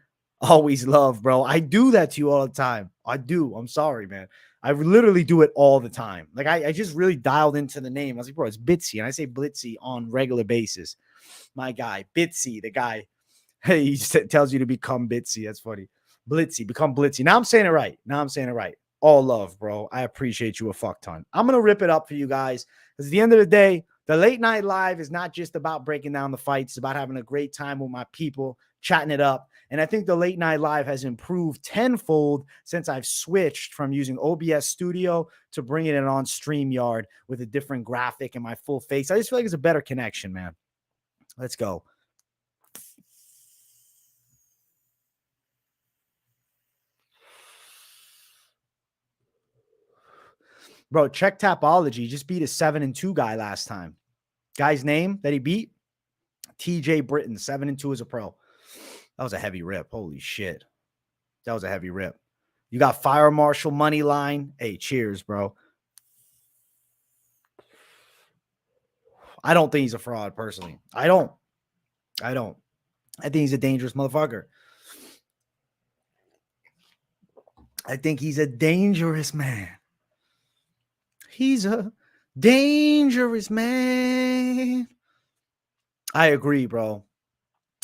Always love, bro. I do that to you all the time. I do. I'm sorry, man. I literally do it all the time. Like I just really dialed into the name. I was like, bro, it's Bitsy. And I say Blitzy on regular basis. My guy, Bitsy, the guy. Hey, he tells you to become Bitsy. That's funny. Blitzy, become Blitzy. Now I'm saying it right. All love, bro. I appreciate you a fuck ton. I'm going to rip it up for you guys. Because at the end of the day, the late night live is not just about breaking down the fights. It's about having a great time with my people, chatting it up. And I think the late night live has improved tenfold since I've switched from using OBS Studio to bringing it on StreamYard with a different graphic and my full face. I just feel like it's a better connection, man. Let's go. Bro, check Tapology. Just beat a 7-2 guy last time. Guy's name that he beat? TJ Britton, 7-2 as a pro. That was a heavy rip. Holy shit. That was a heavy rip. You got Fire Marshal money line. Hey, cheers, bro. I don't think he's a fraud, personally. I don't. I think he's a dangerous motherfucker. I think he's a dangerous man. He's a dangerous man. I agree, bro.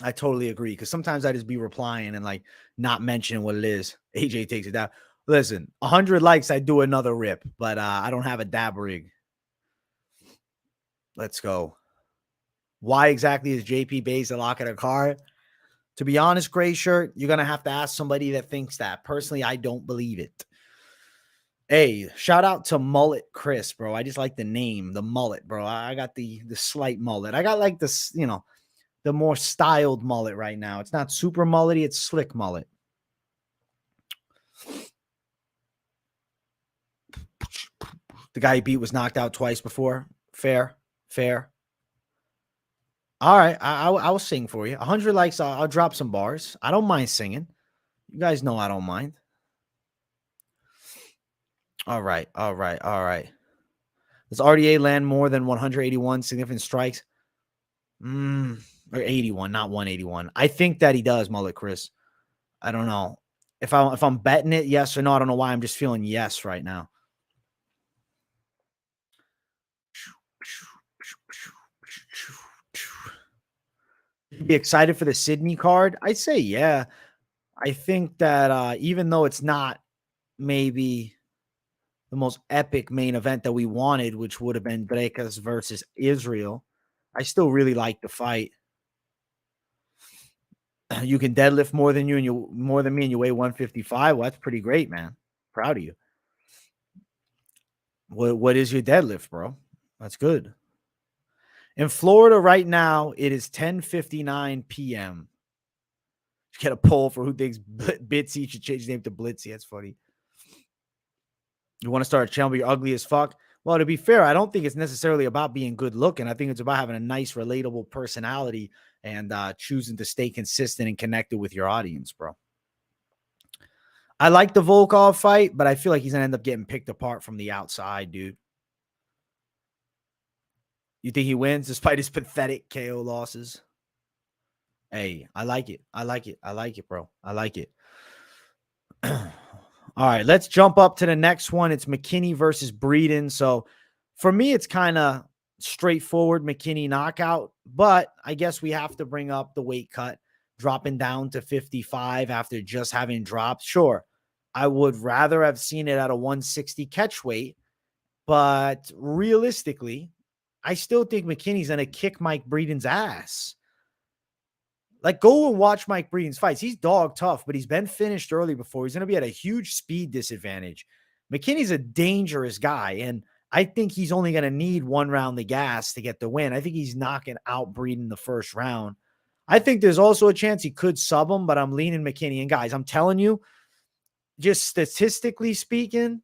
I totally agree. Because sometimes I just be replying and like not mentioning what it is. AJ takes it down. Listen, 100 likes, I do another rip. But I don't have a dab rig. Let's go. Why exactly is JP Bays a lock at a car? To be honest, Gray Shirt, you're going to have to ask somebody that thinks that. Personally, I don't believe it. Hey, shout out to Mullet Chris, bro. I just like the name, the mullet, bro. I got the slight mullet. I got like this, the more styled mullet right now. It's not super mullety, it's slick mullet. The guy he beat was knocked out twice before. Fair. All right, I will sing for you. 100 likes, I'll drop some bars. I don't mind singing. You guys know I don't mind. All right. Does RDA land more than 181 significant strikes? Or 81, not 181. I think that he does, Mullet Chris. I don't know. If I'm betting it, yes or no, I don't know why. I'm just feeling yes right now. Be excited for the Sydney card? I'd say yeah. I think that even though it's not maybe the most epic main event that we wanted, which would have been Brekas versus Israel, I still really like the fight. You can deadlift more than me and you weigh 155. Well, that's pretty great, man. Proud of you. What is your deadlift, bro? That's good. In Florida right now, it is 10:59 p.m. Get a poll for who thinks Bitsy should change his name to Blitzy. That's funny. You want to start a channel, but you're ugly as fuck? Well, to be fair, I don't think it's necessarily about being good looking. I think it's about having a nice, relatable personality and choosing to stay consistent and connected with your audience, bro. I like the Volkov fight, but I feel like he's going to end up getting picked apart from the outside, dude. You think he wins despite his pathetic KO losses? Hey, I like it, bro. I like it. All right, let's jump up to the next one. It's McKinney versus Breeden. So for me, it's kind of straightforward McKinney knockout, but I guess we have to bring up the weight cut, dropping down to 55 after just having dropped. Sure, I would rather have seen it at a 160 catch weight, but realistically, I still think McKinney's going to kick Mike Breeden's ass. Like, go and watch Mike Breeden's fights. He's dog tough, but he's been finished early before. He's going to be at a huge speed disadvantage. McKinney's a dangerous guy, and I think he's only going to need one round the gas to get the win. I think he's knocking out Breeden the first round. I think there's also a chance he could sub him, but I'm leaning McKinney. And guys, I'm telling you, just statistically speaking,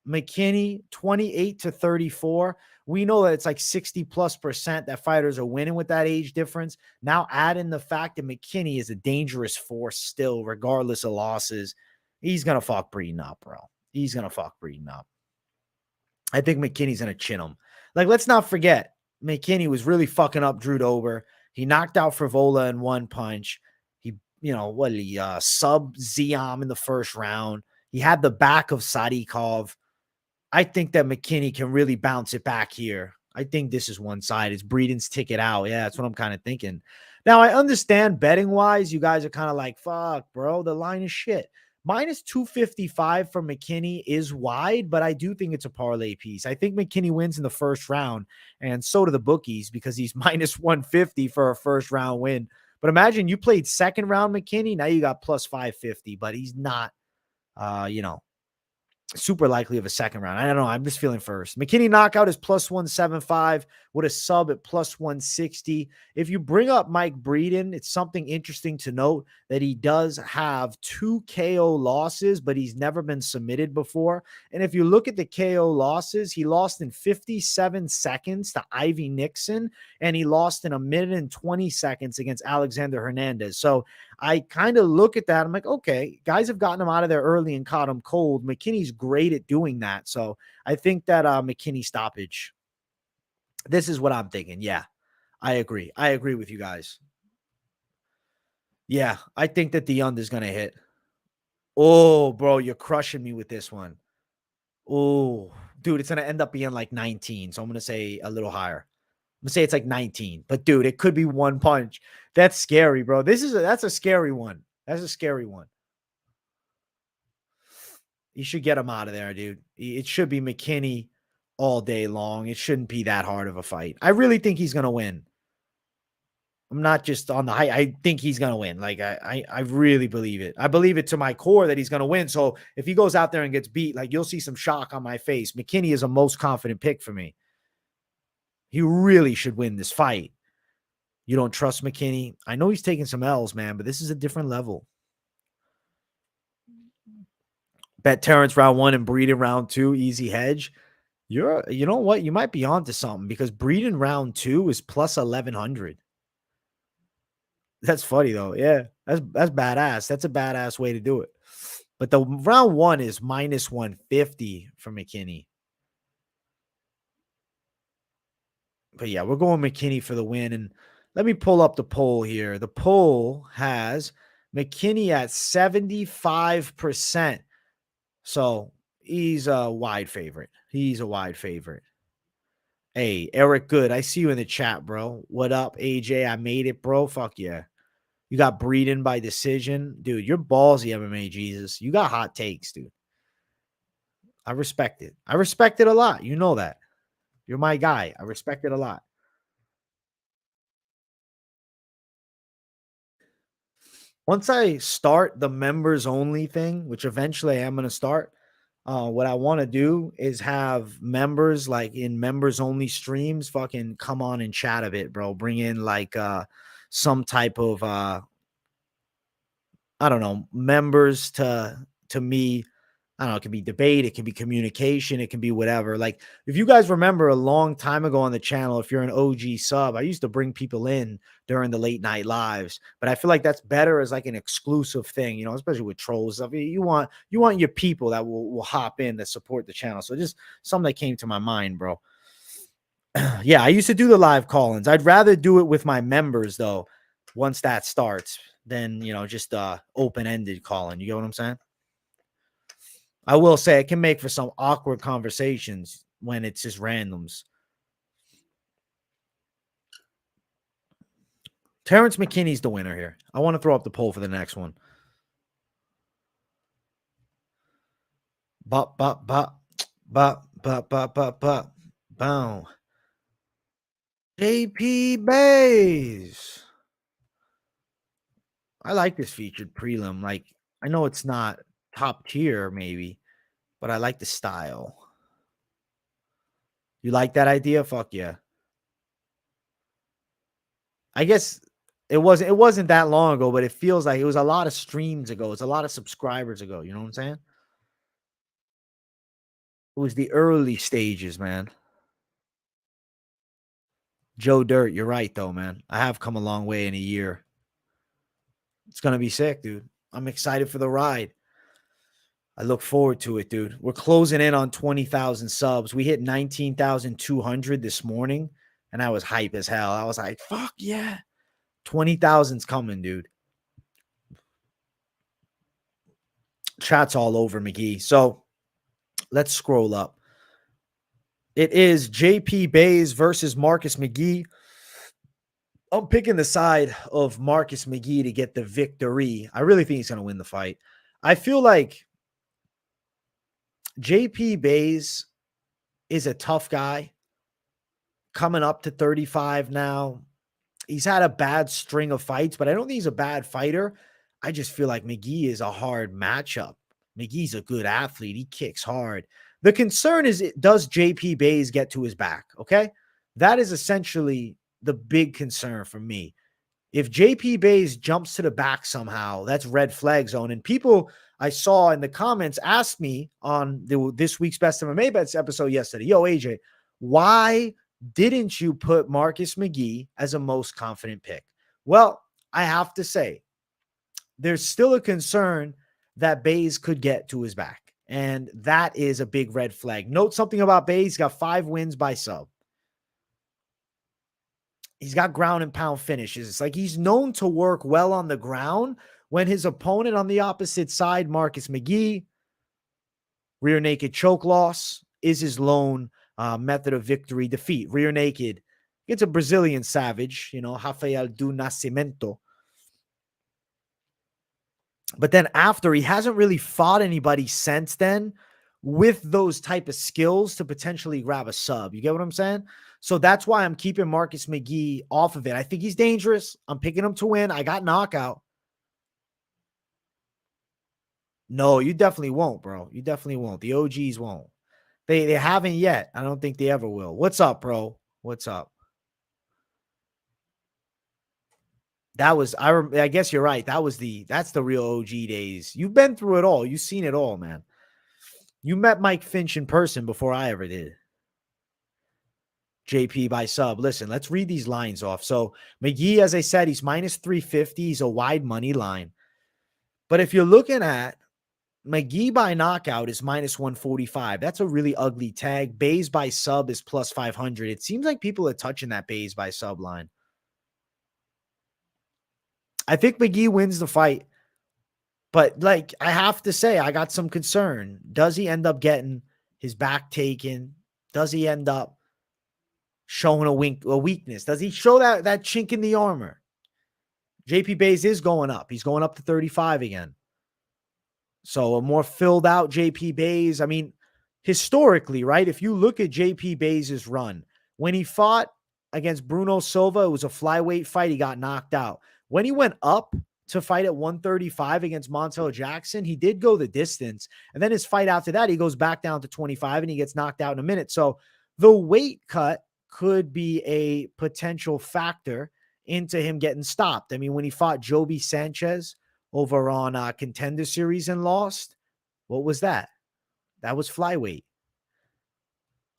McKinney, 28-34. We know that it's like 60+% that fighters are winning with that age difference. Now add in the fact that McKinney is a dangerous force still, regardless of losses. He's going to fuck Breeden up, bro. He's going to fuck Breeden up. I think McKinney's going to chin him. Like, let's not forget, McKinney was really fucking up Drew Dober. He knocked out Frivola in one punch. He, sub Ziam in the first round. He had the back of Sadikov. I think that McKinney can really bounce it back here. I think this is one side. It's Breeden's ticket out. Yeah, that's what I'm kind of thinking. Now, I understand betting-wise, you guys are kind of like, fuck, bro, the line is shit. Minus 255 for McKinney is wide, but I do think it's a parlay piece. I think McKinney wins in the first round, and so do the bookies because he's minus 150 for a first round win. But imagine you played second round McKinney, now you got plus 550, but he's not, super likely of a second round. I don't know. I'm just feeling first. McKinney knockout is plus 175 with a sub at plus 160. If you bring up Mike Breeden, it's something interesting to note that he does have 2 KO losses, but he's never been submitted before. And if you look at the KO losses, he lost in 57 seconds to Ivy Nixon, and he lost in 1 minute and 20 seconds against Alexander Hernandez. So I kind of look at that. I'm like, okay, guys have gotten him out of there early and caught him cold. McKinney's great at doing that. So I think that McKinney stoppage, this is what I'm thinking. Yeah, I agree. I agree with you guys. Yeah, I think that the under is going to hit. Oh, bro, you're crushing me with this one. Oh, dude, it's going to end up being like 19. So I'm going to say a little higher. I'm gonna say it's like 19, but dude, it could be one punch. That's scary, bro. That's a scary one. That's a scary one. You should get him out of there, dude. It should be McKinney all day long. It shouldn't be that hard of a fight. I really think he's gonna win. I'm not just on the high. I think he's gonna win. Like I really believe it. I believe it to my core that he's gonna win. So if he goes out there and gets beat, like you'll see some shock on my face. McKinney is a most confident pick for me. He really should win this fight. You don't trust McKinney? I know he's taking some L's, man, but this is a different level. Bet Terrance round 1 and Breeden round 2, easy hedge. You know what? You might be onto something because Breeden round 2 is plus 1100. That's funny though. Yeah, that's badass. That's a badass way to do it. But the round 1 is minus 150 for McKinney. But yeah, we're going McKinney for the win. And let me pull up the poll here. The poll has McKinney at 75%. So he's a wide favorite. He's a wide favorite. Hey, Eric Good, I see you in the chat, bro. What up, AJ? I made it, bro. Fuck yeah. You got Breeden by decision. Dude, you're ballsy, MMA Jesus. You got hot takes, dude. I respect it. I respect it a lot. You know that. You're my guy. I respect it a lot. Once I start the members only thing, which eventually I am going to start, what I want to do is have members like in members only streams fucking come on and chat a bit, bro. Bring in like some type of I don't know, members to me. I don't know, it can be debate, it can be communication, it can be whatever. Like, if you guys remember a long time ago on the channel, if you're an OG sub, I used to bring people in during the late night lives, but I feel like that's better as like an exclusive thing, especially with trolls stuff. You want your people that will hop in to support the channel. So just something that came to my mind, bro. Yeah, I used to do the live call-ins. I'd rather do it with my members though, once that starts, than just open-ended calling. You get what I'm saying? I will say it can make for some awkward conversations when it's just randoms. Terrance McKinney's the winner here. I want to throw up the poll for the next one. Bop, bop, bop, bop, bop, bop, bop, bop, boom. JP Bays. I like this featured prelim. Like, I know it's not top tier, maybe, but I like the style. You like that idea? Fuck yeah. I guess it wasn't that long ago, but it feels like it was a lot of streams ago. It's a lot of subscribers ago. You know what I'm saying? It was the early stages, man. Joe Dirt, you're right, though, man. I have come a long way in a year. It's going to be sick, dude. I'm excited for the ride. I look forward to it, dude. We're closing in on 20,000 subs. We hit 19,200 this morning, and I was hype as hell. I was like, fuck yeah. 20,000's coming, dude. Chat's all over McGhee. So let's scroll up. It is JP Bays versus Marcus McGhee. I'm picking the side of Marcus McGhee to get the victory. I really think he's going to win the fight. I feel like JP Bays is a tough guy coming up to 35 now. He's had a bad string of fights, but I don't think he's a bad fighter. I just feel like McGhee is a hard matchup. McGhee's a good athlete. He kicks hard. The concern is, does JP Bays get to his back? Okay. That is essentially the big concern for me. If JP Bays jumps to the back somehow, that's red flag zone. And people I saw in the comments asked me on this week's Best MMA Bets episode yesterday, yo, AJ, why didn't you put Marcus McGhee as a most confident pick? Well, I have to say, there's still a concern that Bays could get to his back. And that is a big red flag. Note something about Bays. He's got 5 wins by sub. He's got ground and pound finishes. It's like he's known to work well on the ground when his opponent on the opposite side, Marcus McGhee, rear naked choke loss is his lone method of victory defeat. Rear naked. It's a Brazilian savage, Rafael do Nascimento. But then after, he hasn't really fought anybody since then with those type of skills to potentially grab a sub. You get what I'm saying? So that's why I'm keeping Marcus McGhee off of it. I think he's dangerous. I'm picking him to win. I got knockout. No, you definitely won't, bro. You definitely won't. The OGs won't. They haven't yet. I don't think they ever will. What's up, bro? What's up? That was, I guess you're right. That's the real OG days. You've been through it all. You've seen it all, man. You met Mike Finch in person before I ever did. JP by sub. Listen, let's read these lines off. So McGhee, as I said, he's minus 350. He's a wide money line. But if you're looking at McGhee by knockout is minus 145. That's a really ugly tag. Bays by sub is plus 500. It seems like people are touching that Bays by sub line. I think McGhee wins the fight. But like, I have to say, I got some concern. Does he end up getting his back taken? Does he end up showing a weakness? Does he show that chink in the armor? JP Bays is going up. He's going up to 35 again. So a more filled out JP Bays. I mean, historically, right? If you look at JP Bays' run, when he fought against Bruno Silva, it was a flyweight fight. He got knocked out. When he went up to fight at 135 against Montel Jackson, he did go the distance. And then his fight after that, he goes back down to 25 and he gets knocked out in a minute. So the weight cut could be a potential factor into him getting stopped. I mean, when he fought Joby Sanchez over on Contender Series and lost, what was that? That was flyweight.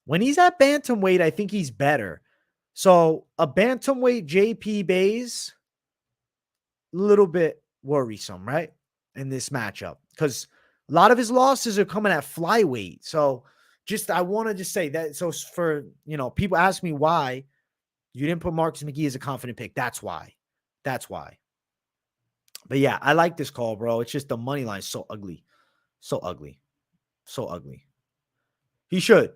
When he's at bantamweight, I think he's better. So a bantamweight JP Bays, a little bit worrisome, right? In this matchup, because a lot of his losses are coming at flyweight. So I want to just say that. So for, people ask me why you didn't put Marcus McGhee as a confident pick. That's why. But yeah, I like this call, bro. It's just the money line is so ugly. So ugly. He should.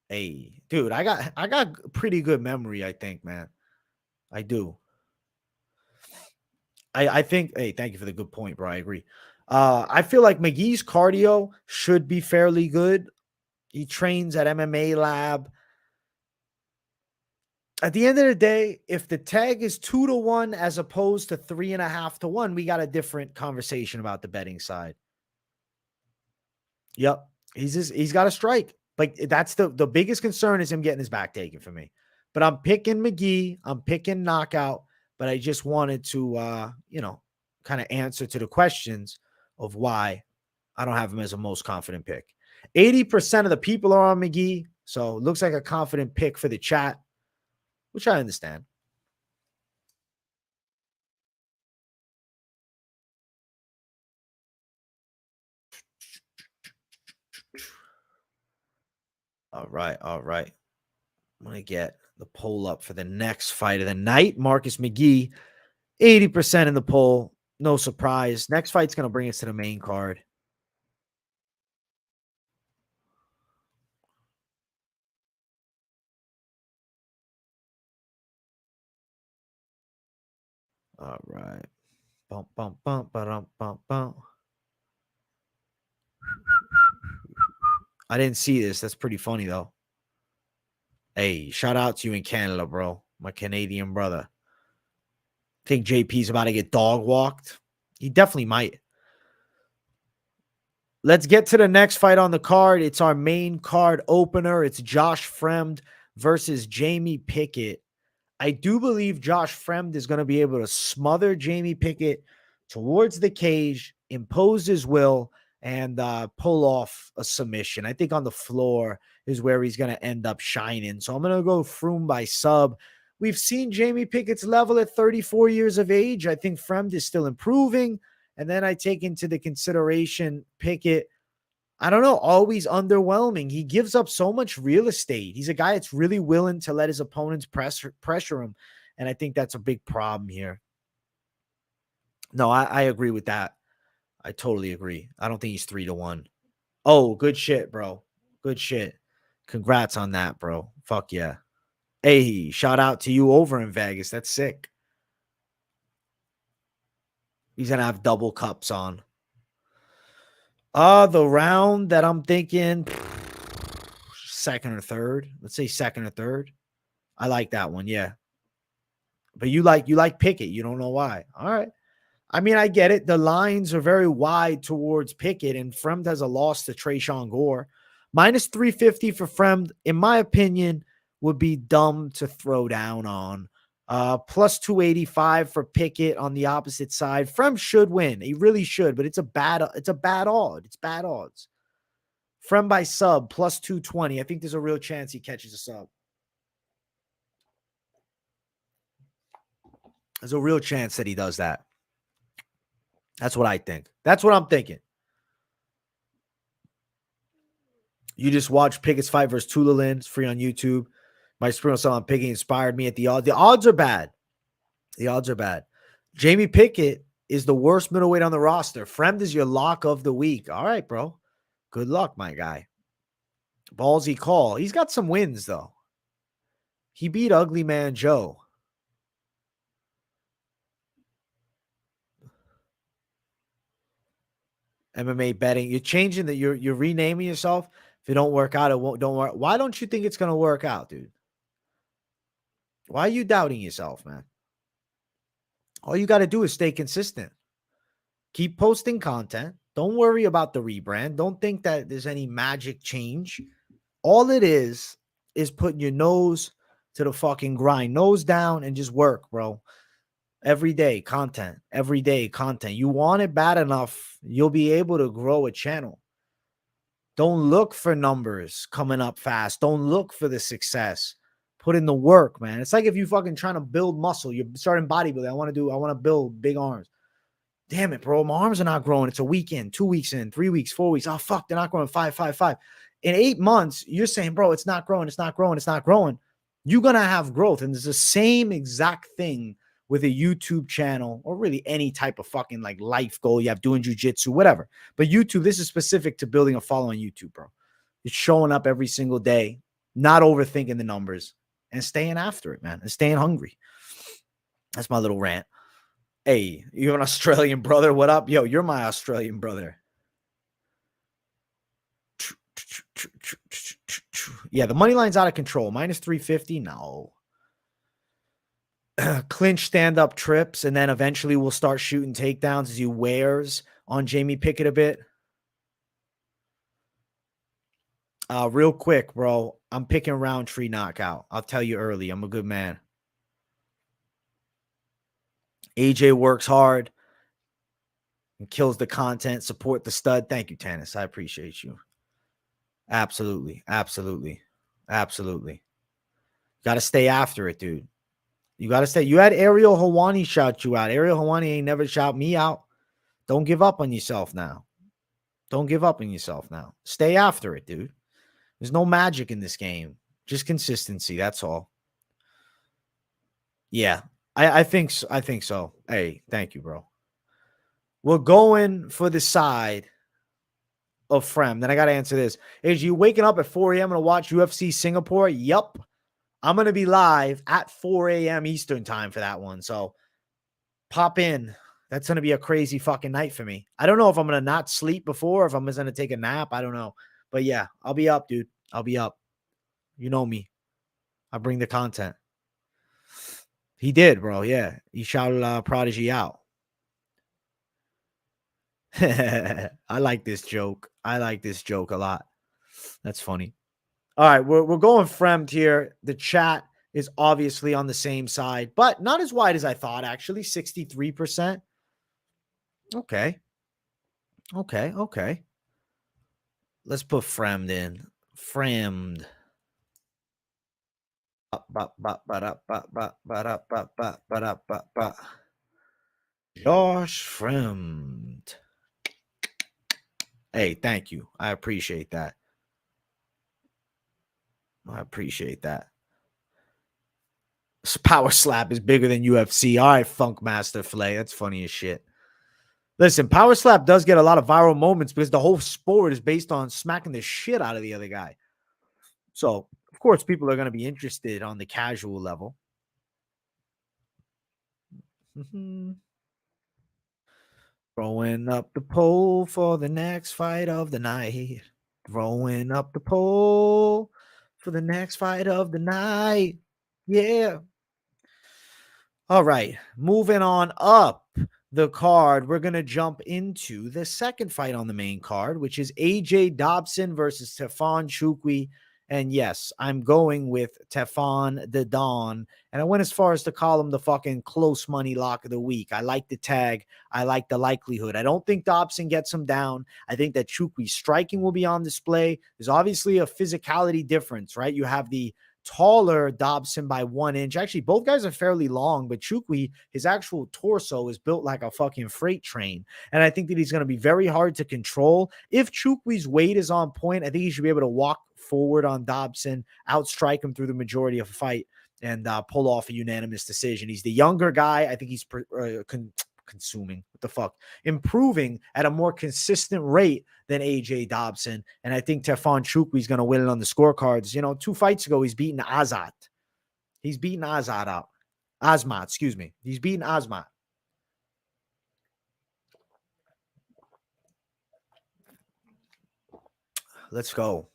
Hey, dude, I got pretty good memory, I think, man. I do. I think, hey, thank you for the good point, bro. I agree. I feel like McGhee's cardio should be fairly good. He trains at MMA Lab. At the end of the day, if the tag is 2-1 as opposed to 3.5-1, we got a different conversation about the betting side. Yep. He's got a strike. Like, that's the biggest concern is him getting his back taken for me. But I'm picking McGhee. I'm picking knockout. But I just wanted to, kind of answer to the questions of why I don't have him as a most confident pick. 80% of the people are on McGhee, so it looks like a confident pick for the chat, which I understand. All right, all right. I'm going to get the poll up for the next fight of the night. Marcus McGhee, 80% in the poll. No surprise. Next fight's going to bring us to the main card. All right. Bump, bump, bump, bump, bump, bump. I didn't see this. That's pretty funny, though. Hey, shout out to you in Canada, bro. My Canadian brother. Think JP's about to get dog walked? He definitely might. Let's get to the next fight on the card. It's our main card opener. It's Josh Fremd versus Jamie Pickett. I do believe Josh Fremd is going to be able to smother Jamie Pickett towards the cage, impose his will, and pull off a submission. I think on the floor is where he's going to end up shining. So I'm going to go Fremd by sub. We've seen Jamie Pickett's level at 34 years of age. I think Fremd is still improving. And then I take into the consideration Pickett. I don't know, always underwhelming. He gives up so much real estate. He's a guy that's really willing to let his opponents pressure him. And I think that's a big problem here. No, I agree with that. I totally agree. I don't think he's 3-1. Oh, good shit, bro. Good shit. Congrats on that, bro. Fuck yeah. Hey, shout out to you over in Vegas. That's sick. He's going to have double cups on. The round that I'm thinking second or third. Let's say second or third. I like that one, yeah. But you like Pickett. You don't know why. All right. I mean, I get it. The lines are very wide towards Pickett, and Fremd has a loss to Trayshawn Gore. Minus 350 for Fremd, in my opinion, would be dumb to throw down on. Plus 285 for Pickett on the opposite side. Fremd should win. He really should, but it's a bad odd. It's bad odds. Fremd by sub, plus 220. I think there's a real chance he catches a sub. There's a real chance that he does that. That's what I think. That's what I'm thinking. You just watch Pickett's fight versus Tulalin. It's free on YouTube. My experience on Pickett inspired me at the odds. The odds are bad. The odds are bad. Jamie Pickett is the worst middleweight on the roster. Fremd is your lock of the week. All right, bro. Good luck, my guy. Ballsy call. He's got some wins, though. He beat Ugly Man Joe. MMA betting. You're changing that. You're renaming yourself. If it don't work out, it won't. Don't work. Why don't you think it's gonna work out, dude? Why are you doubting yourself, man? All you got to do is stay consistent. Keep posting content. Don't worry about the rebrand. Don't think that there's any magic change. All it is putting your nose to the fucking grind, nose down, and just work, bro. Every day content. Every day content. You want it bad enough, you'll be able to grow a channel. Don't look for numbers coming up fast. Don't look for the success. Put in the work, man. It's like if you fucking trying to build muscle. You're starting bodybuilding. I want to build big arms. Damn it, bro. My arms are not growing. It's a week in, 2 weeks in, 3 weeks, 4 weeks. Oh, fuck. They're not growing. 5. In 8 months, you're saying, bro, it's not growing. It's not growing. It's not growing. You're going to have growth. And it's the same exact thing with a YouTube channel or really any type of fucking like life goal you have doing jujitsu, whatever. But YouTube, this is specific to building a following on YouTube, bro. It's showing up every single day, not overthinking the numbers and staying after it, man, and staying hungry. That's my little rant. Hey, you're an Australian brother. What up? Yo, you're my Australian brother. Yeah, the money line's out of control. Minus 350. No. Clinch stand-up trips, and then eventually we'll start shooting takedowns as he wears on Jamie Pickett a bit. Real quick, bro. I'm picking Rountree knockout. I'll tell you early. I'm a good man. AJ works hard. and kills the content. Support the stud. Thank you, Tannis. I appreciate you. Absolutely. Absolutely. Absolutely. Got to stay after it, dude. You got to stay. You had Ariel Hawani shout you out. Ariel Hawani ain't never shout me out. Don't give up on yourself now. Don't give up on yourself now. Stay after it, dude. There's no magic in this game. Just consistency. That's all. Yeah. I think so. I think so. Hey, thank you, bro. We're going for the side of Fremd. Then I got to answer this. Is you waking up at 4 a.m. to watch UFC Singapore? Yup. I'm going to be live at 4 a.m. Eastern time for that one. So pop in. That's going to be a crazy fucking night for me. I don't know if I'm going to not sleep before, if I'm just going to take a nap. I don't know. But yeah, I'll be up, dude. I'll be up. You know me. I bring the content. He did, bro. Yeah. He shouted Prodigy out. I like this joke. I like this joke a lot. That's funny. All right. We're going Fremd here. The chat is obviously on the same side, but not as wide as I thought, actually. 63%. Okay. Okay. Okay. Let's put Fremd in. Fremd. Josh Fremd. Hey, thank you. I appreciate that. I appreciate that. Power Slap is bigger than UFC. All right, Funkmaster Flay. That's funny as shit. Listen, Power Slap does get a lot of viral moments because the whole sport is based on smacking the shit out of the other guy. So, of course, people are going to be interested on the casual level. Throwing up the pole for the next fight of the night. Throwing up the pole for the next fight of the night. Yeah. All right. Moving on up the card, we're going to jump into the second fight on the main card, which is AJ Dobson versus Tafon Nchukwi. And yes, I'm going with Tafon the Don. And I went as far as to call him the fucking close money lock of the week. I like the tag. I like the likelihood. I don't think Dobson gets him down. I think that Nchukwi's striking will be on display. There's obviously a physicality difference, right? You have the taller Dobson by 1 inch. Actually, both guys are fairly long, but Nchukwi, his actual torso is built like a fucking freight train. And I think that he's going to be very hard to control. If Nchukwi's weight is on point, I think he should be able to walk forward on Dobson, outstrike him through the majority of the fight, and pull off a unanimous decision. He's the younger guy. I think he's improving at a more consistent rate than AJ Dobson. And I think Tafon Nchukwi is going to win it on the scorecards. You know, 2 fights ago, he's beaten Azat. He's beaten Azat out. Azmat, excuse me. He's beaten Azmat. Let's go.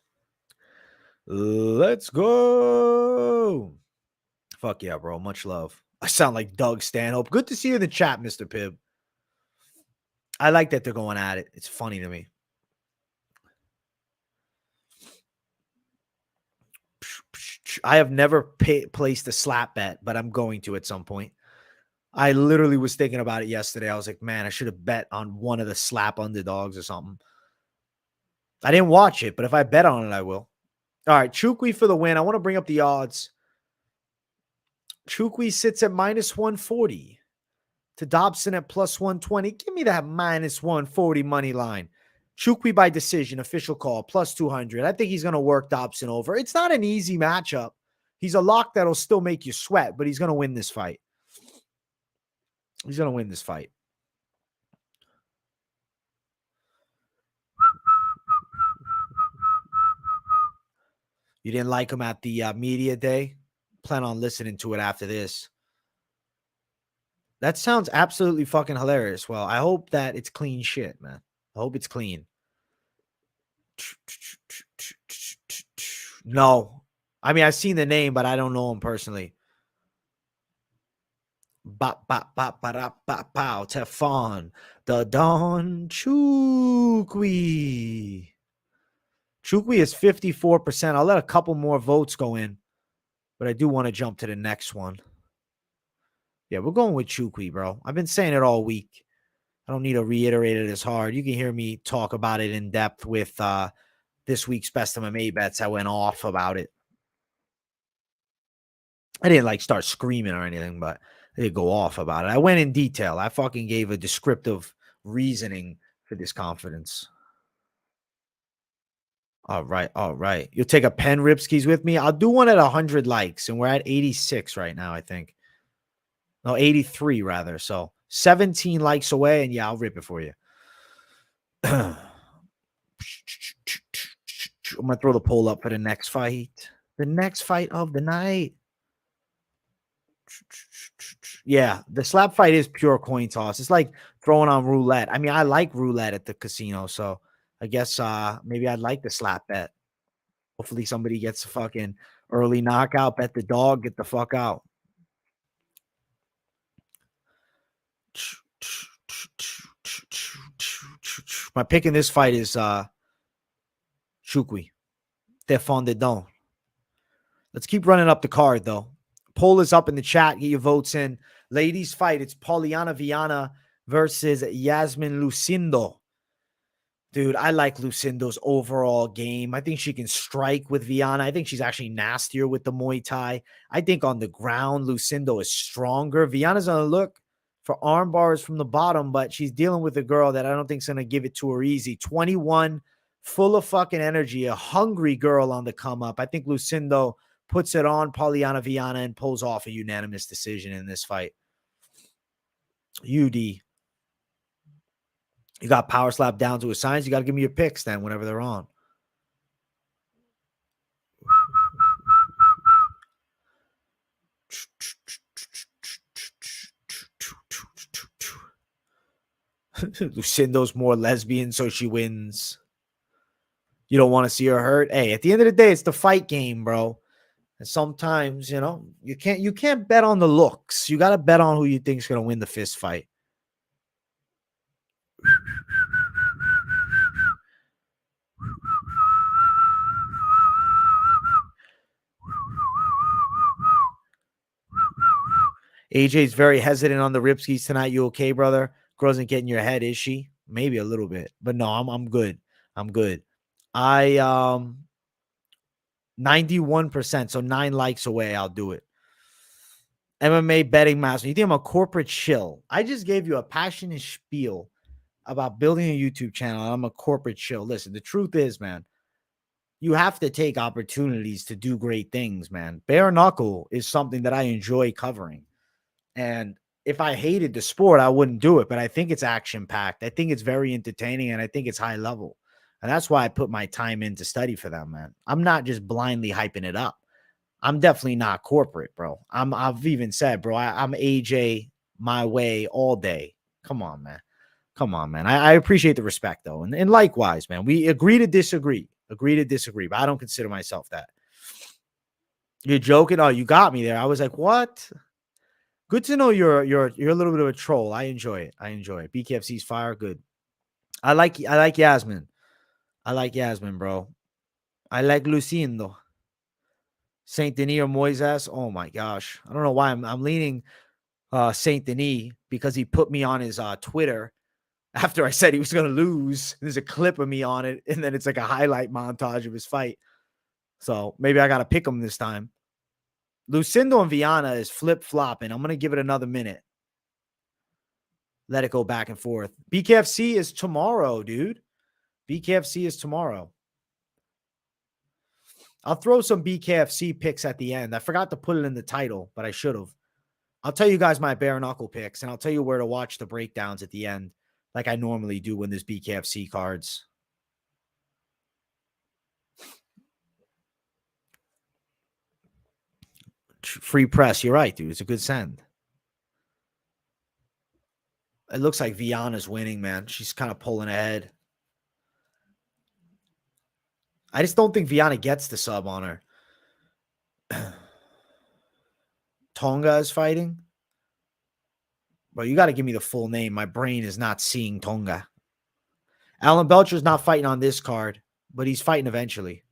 Let's go. Fuck yeah, bro. Much love. I sound like Doug Stanhope. Good to see you in the chat, Mr. Pibb. I like that they're going at it. It's funny to me. I have never placed a slap bet, but I'm going to at some point. I literally was thinking about it yesterday. I was like, man, I should have bet on one of the slap underdogs or something. I didn't watch it, but if I bet on it, I will. All right, Nchukwi for the win. I want to bring up the odds. Nchukwi sits at -140 to Dobson at +120. Give me that -140 money line. Nchukwi by decision, official call, +200. I think he's going to work Dobson over. It's not an easy matchup. He's a lock that'll still make you sweat, but he's going to win this fight. He's going to win this fight. You didn't like him at the media day? Plan on listening to it after this. That sounds absolutely fucking hilarious. Well, I hope that it's clean shit, man. I hope it's clean. No. I mean, I've seen the name, but I don't know him personally. Tafon, the Don Nchukwi. Nchukwi is 54%. I'll let a couple more votes go in, but I do want to jump to the next one. Yeah, we're going with Nchukwi, bro. I've been saying it all week. I don't need to reiterate it as hard. You can hear me talk about it in depth with this week's Best MMA Bets. I went off about it. I didn't like start screaming or anything, but I did go off about it. I went in detail. I fucking gave a descriptive reasoning for this confidence. All right, all right. You'll take a pen ripskis with me. I'll do one at 100 likes, and we're at 86 right now, I think. No, 83 rather. So 17 likes away, and yeah, I'll rip it for you. I'm gonna throw the poll up for the next fight. The next fight of the night. Yeah, the slap fight is pure coin toss. It's like throwing on roulette. I mean, I like roulette at the casino, so I guess maybe I'd like the slap bet. Hopefully somebody gets a fucking early knockout, bet the dog, get the fuck out. My pick in this fight is Nchukwi. Tafon de Don. Let's keep running up the card, though. Poll is up in the chat. Get your votes in. Ladies fight. It's Polyana Viana versus Iasmin Lucindo. Dude, I like Lucindo's overall game. I think she can strike with Viana. I think she's actually nastier with the Muay Thai. I think on the ground, Lucindo is stronger. Viana's going to look for arm bars from the bottom, but she's dealing with a girl that I don't think is going to give it to her easy. 21, full of fucking energy, a hungry girl on the come up. I think Lucindo puts it on Polyana Viana and pulls off a unanimous decision in this fight. UD. You got power slap down to a science. You got to give me your picks then whenever they're on. Lucindo's more lesbian, so she wins. You don't want to see her hurt. Hey, at the end of the day, it's the fight game, bro. And sometimes, you know, you can't bet on the looks. You got to bet on who you think is going to win the fist fight. AJ's very hesitant on the ripskis tonight. You okay, brother? Girl doesn't get in your head, is she? Maybe a little bit, but no, I'm good. I'm good. I 91%, so 9 likes away. I'll do it. MMA betting master. You think I'm a corporate shill? I just gave you a passionate spiel about building a YouTube channel. I'm a corporate shill. Listen, the truth is, man, you have to take opportunities to do great things, man. Bare knuckle is something that I enjoy covering. And if I hated the sport, I wouldn't do it. But I think it's action-packed. I think it's very entertaining, and I think it's high level. And that's why I put my time in to study for them, man. I'm not just blindly hyping it up. I'm definitely not corporate, bro. I've even said, bro, I'm AJ my way all day. Come on, man. Come on, man. I appreciate the respect, though. And likewise, man. We agree to disagree. Agree to disagree. But I don't consider myself that. You're joking? Oh, you got me there. I was like, what? Good to know you're a little bit of a troll. I enjoy it. I enjoy it. BKFC's fire. Good. I like Iasmin. I like Iasmin, bro. I like Lucindo. Saint Denis or Moises. Oh my gosh. I don't know why I'm leaning Saint Denis because he put me on his Twitter after I said he was gonna lose. There's a clip of me on it, and then it's like a highlight montage of his fight. So maybe I gotta pick him this time. Lucindo and Viana is flip-flopping. I'm gonna give it another minute. Let it go back and forth. BKFC is tomorrow, dude. BKFC is tomorrow. I'll throw some BKFC picks at the end. I forgot to put it in the title, but I should have. I'll tell you guys my bare knuckle picks, and I'll tell you where to watch the breakdowns at the end, like I normally do when there's BKFC cards. Free press. You're right, dude. It's a good send. It looks like Viana's winning, man. She's kind of pulling ahead. I just don't think Viana gets the sub on her. Tonga is fighting. But you got to give me the full name. My brain is not seeing Tonga. Alan Belcher's not fighting on this card, but he's fighting eventually.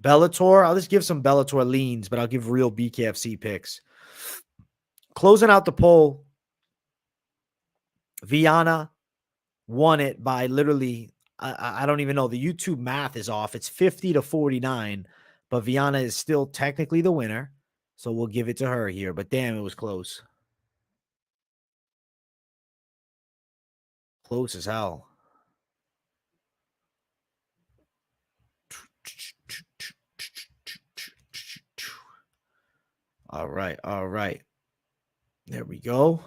Bellator. I'll just give some Bellator leans, but I'll give real BKFC picks. Closing out the poll, Viana won it by literally, I don't even know. The YouTube math is off. It's 50-49, but Viana is still technically the winner. So we'll give it to her here. But damn, it was close. Close as hell. All right. All right. There we go.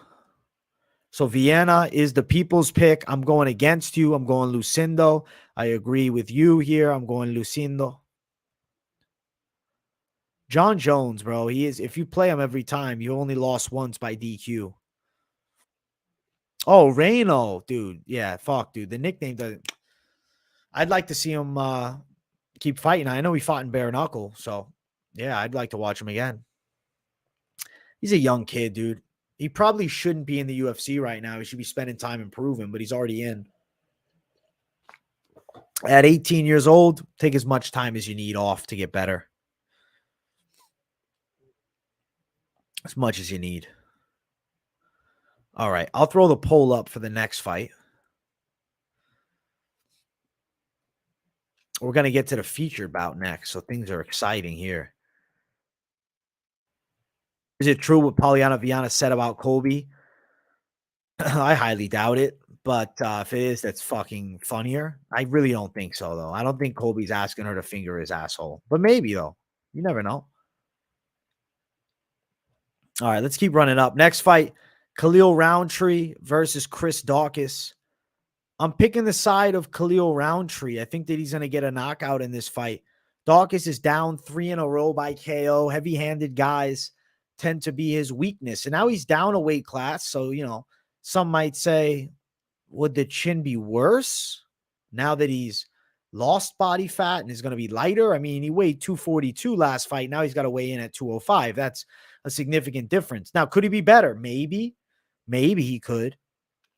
So Viana is the people's pick. I'm going against you. I'm going Lucindo. I agree with you here. I'm going Lucindo. John Jones, bro. He is. If you play him every time, you only lost once by DQ. Oh, Reno, dude. Yeah, fuck, dude. The nickname doesn't. I'd like to see him keep fighting. I know he fought in bare knuckle, so yeah, I'd like to watch him again. He's a young kid, dude. He probably shouldn't be in the UFC right now. He should be spending time improving, but he's already in. At 18 years old, take as much time as you need off to get better. As much as you need. All right, I'll throw the poll up for the next fight. We're going to get to the featured bout next, so things are exciting here. Is it true what Polyana Viana said about Colby? I highly doubt it, but if it is, that's fucking funnier. I really don't think so, though. I don't think Colby's asking her to finger his asshole, but maybe, though. You never know. All right, let's keep running up. Next fight, Khalil Rountree versus Chris Daukaus. I'm picking the side of Khalil Rountree. I think that he's going to get a knockout in this fight. Daukaus is down 3 in a row by KO. Heavy-handed guys tend to be his weakness. And now he's down a weight class. So, you know, some might say, would the chin be worse now that he's lost body fat and is going to be lighter? I mean, he weighed 242 last fight. Now he's got to weigh in at 205. That's a significant difference. Now, could he be better? Maybe. Maybe he could.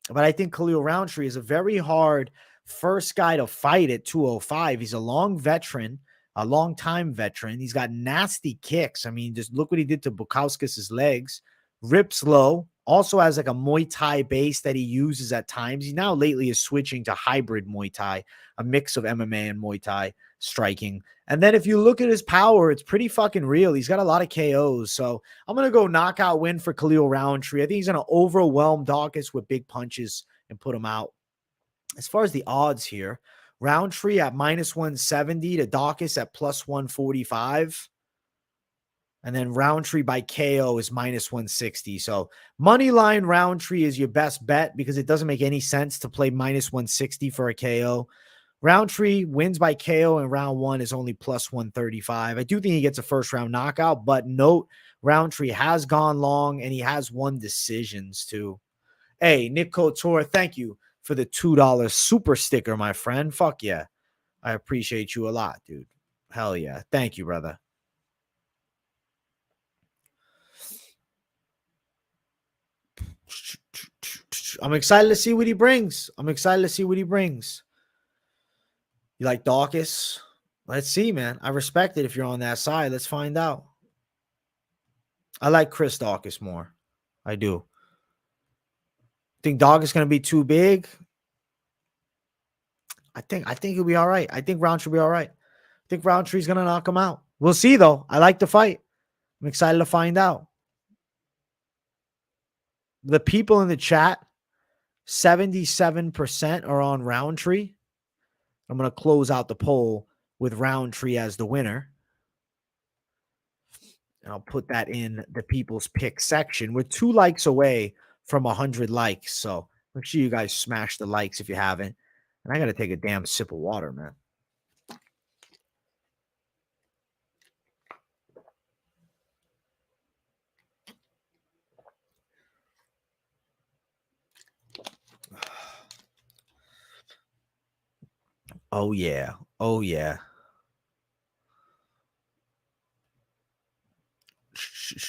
But I think Khalil Rountree is a very hard first guy to fight at 205. He's a long veteran, a long-time veteran. He's got nasty kicks. I mean, just look what he did to Bukowskis' legs. Rips low. Also has like a Muay Thai base that he uses at times. He now lately is switching to hybrid Muay Thai, a mix of MMA and Muay Thai striking. And then if you look at his power, it's pretty fucking real. He's got a lot of KOs. So I'm going to go knockout win for Khalil Rountree. I think he's going to overwhelm Daukaus with big punches and put him out. As far as the odds here, Rountree at -170 to Daukaus at +145. And then Rountree by KO is -160. So money line Rountree is your best bet because it doesn't make any sense to play -160 for a KO. Rountree wins by KO in round 1 is only +135. I do think he gets a first round knockout, but note Rountree has gone long and he has won decisions too. Hey, Nick Couture, thank you for the $2 super sticker, my friend. Fuck yeah. I appreciate you a lot, dude. Hell yeah. Thank you, brother. I'm excited to see what he brings. You like Daukaus? Let's see, man. I respect it if you're on that side. Let's find out. I like Chris Daukaus more. I do. Think Daukaus is going to be too big? I think he'll be all right. I think Rountree will be all right. I think Rountree's going to knock him out. We'll see, though. I like the fight. I'm excited to find out. The people in the chat, 77% are on Rountree. I'm going to close out the poll with Rountree as the winner. And I'll put that in the people's pick section. We're 2 likes away from 100 likes. So make sure you guys smash the likes if you haven't. And I got to take a damn sip of water, man. Oh, yeah. Oh, yeah.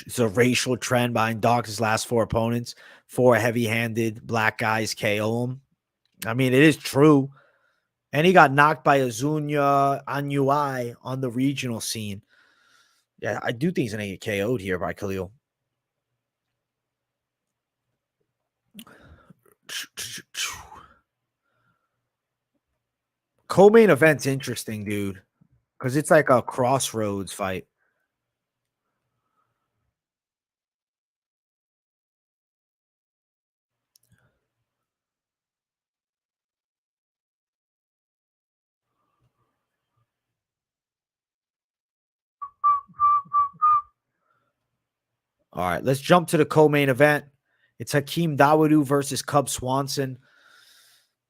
It's a racial trend behind Daukaus' last 4 opponents. 4 heavy-handed black guys KO him. I mean, it is true. And he got knocked by Azunia Anui on the regional scene. Yeah, I do think he's going to get KO'd here by Khalil. Co-main event's interesting, dude, because it's like a crossroads fight. All right, let's jump to the co-main event. It's Hakeem Dawodu versus Cub Swanson.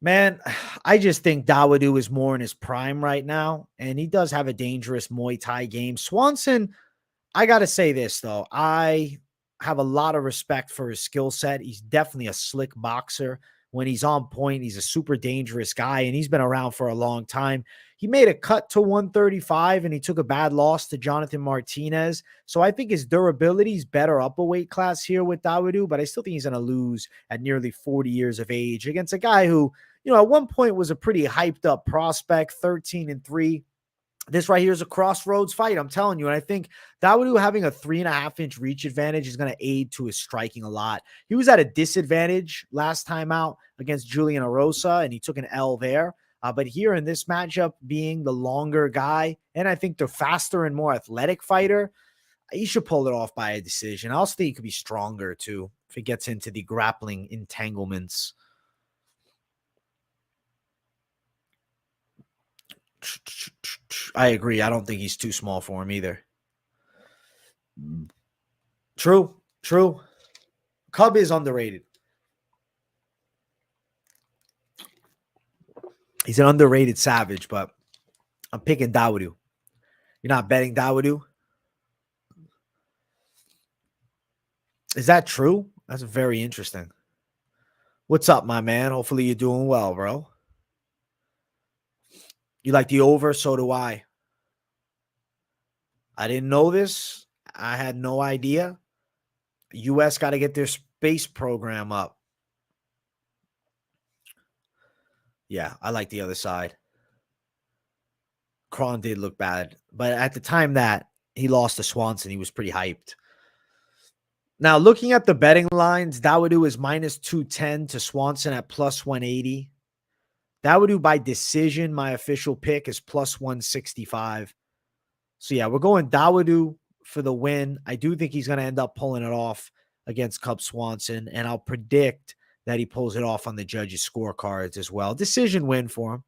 Man, I just think Dawodu is more in his prime right now, and he does have a dangerous Muay Thai game. Swanson, I got to say this, though. I have a lot of respect for his skill set. He's definitely a slick boxer. When he's on point, he's a super dangerous guy, and he's been around for a long time. He made a cut to 135, and he took a bad loss to Jonathan Martinez. So I think his durability is better up a weight class here with Dawodu, but I still think he's going to lose at nearly 40 years of age against a guy who, at one point was a pretty hyped up prospect, 13-3. This right here is a crossroads fight, I'm telling you. And I think Dawodu having a 3.5-inch reach advantage is going to aid to his striking a lot. He was at a disadvantage last time out against Juliana Rosa, and he took an L there. But here in this matchup, being the longer guy, and I think the faster and more athletic fighter, he should pull it off by a decision. I also think he could be stronger, too, if he gets into the grappling entanglements. I agree. I don't think he's too small for him either. True. Cub is underrated. He's an underrated savage, but I'm picking Dawodu. You're not betting Dawodu? Is that true? That's very interesting. What's up, my man? Hopefully you're doing well, bro. You like the over? So do I. I didn't know this. I had no idea. U.S. got to get their space program up. Yeah, I like the other side. Kron did look bad, but at the time that he lost to Swanson, he was pretty hyped. Now, looking at the betting lines, Dawodu is minus 210 to Swanson at plus 180. Dawodu by decision, my official pick, is plus 165. So, yeah, we're going Dawodu for the win. I do think he's going to end up pulling it off against Cub Swanson, and I'll predict that he pulls it off on the judges' scorecards as well. Decision win for him.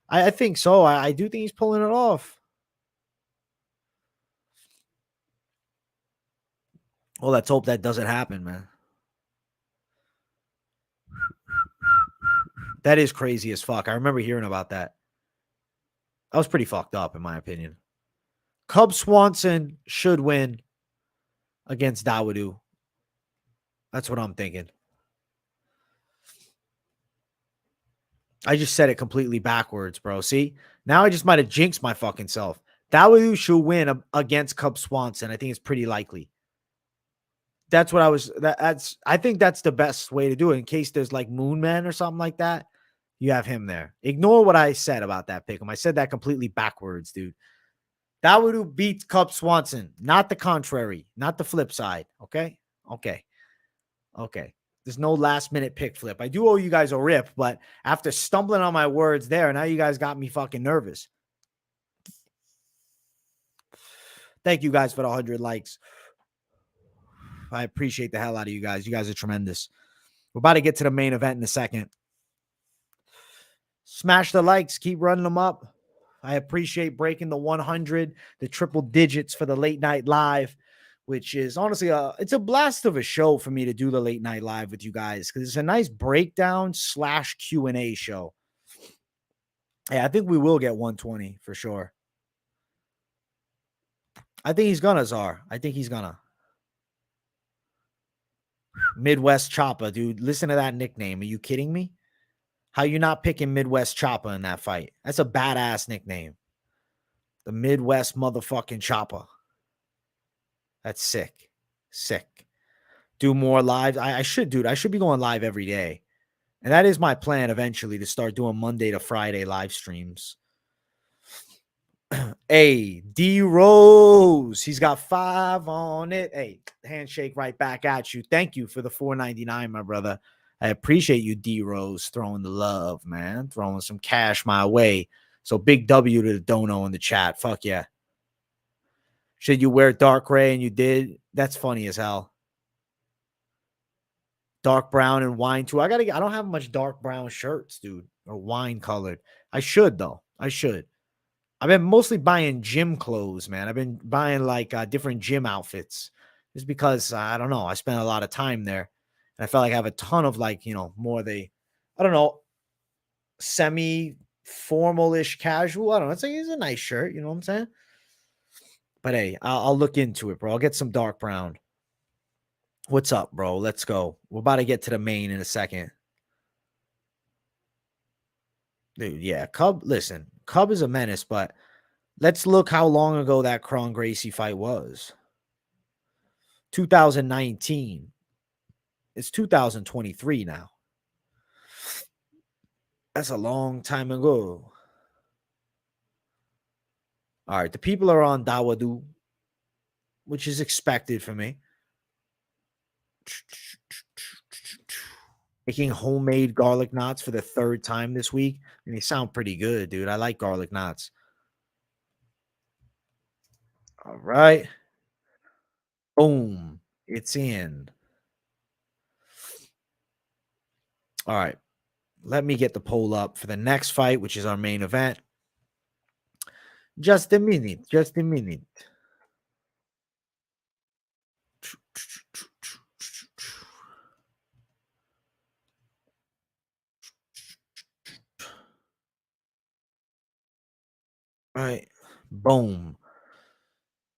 I think so. I do think he's pulling it off. Well, let's hope that doesn't happen, man. That is crazy as fuck. I remember hearing about that. That was pretty fucked up, in my opinion. Cub Swanson should win against Dawodu. That's what I'm thinking. I just said it completely backwards, bro. See? Now I just might have jinxed my fucking self. Dawodu should win against Cub Swanson. I think it's pretty likely. That's what I was. I think that's the best way to do it. In case there's like Moonman or something like that, you have him there. Ignore what I said about that pick 'em. I said that completely backwards, dude. Dawodu beats Cub Swanson, not the contrary, not the flip side. Okay. There's no last minute pick flip. I do owe you guys a rip, but after stumbling on my words there, now you guys got me fucking nervous. Thank you guys for the 100 likes. I appreciate the hell out of you guys. You guys are tremendous. We're about to get to the main event in a second. Smash the likes. Keep running them up. I appreciate breaking the 100, the triple digits for the late night live, which is honestly it's a blast of a show for me to do the late night live with you guys because it's a nice breakdown / Q&A show. Yeah, I think we will get 120 for sure. I think he's gonna, Czar. I think he's gonna. Midwest Choppa, dude. Listen to that nickname. Are you kidding me? How you not picking Midwest Choppa in that fight? That's a badass nickname. The Midwest motherfucking Choppa. That's sick. Sick. Do more lives. I should, dude. I should be going live every day. And that is my plan eventually, to start doing Monday to Friday live streams. Hey, D Rose. He's got 5 on it. Hey, handshake right back at you. Thank you for the $4.99, my brother. I appreciate you, D Rose, throwing the love, man. Throwing some cash my way. So big W to the dono in the chat. Fuck yeah. Should you wear dark gray and you did? That's funny as hell. Dark brown and wine too. I don't have much dark brown shirts, dude, or wine colored. I should though. I should. I've been mostly buying gym clothes, man. I've been buying like different gym outfits just because I don't know. I spent a lot of time there and I felt like I have a ton of like, more I don't know, semi formal-ish casual. I don't know. It's a nice shirt. You know what I'm saying? But hey, I'll look into it, bro. I'll get some dark brown. What's up, bro? Let's go. We're about to get to the main in a second. Dude, yeah. Cub is a menace, but let's look how long ago that Kron Gracie fight was. 2019. It's 2023 now. That's a long time ago. All right, the people are on Dawodu, which is expected for me. Making homemade garlic knots for the third time this week. And they sound pretty good, dude. I like garlic knots. All right. Boom. It's in. All right. Let me get the poll up for the next fight, which is our main event. Just a minute. Just a minute. All right. Boom.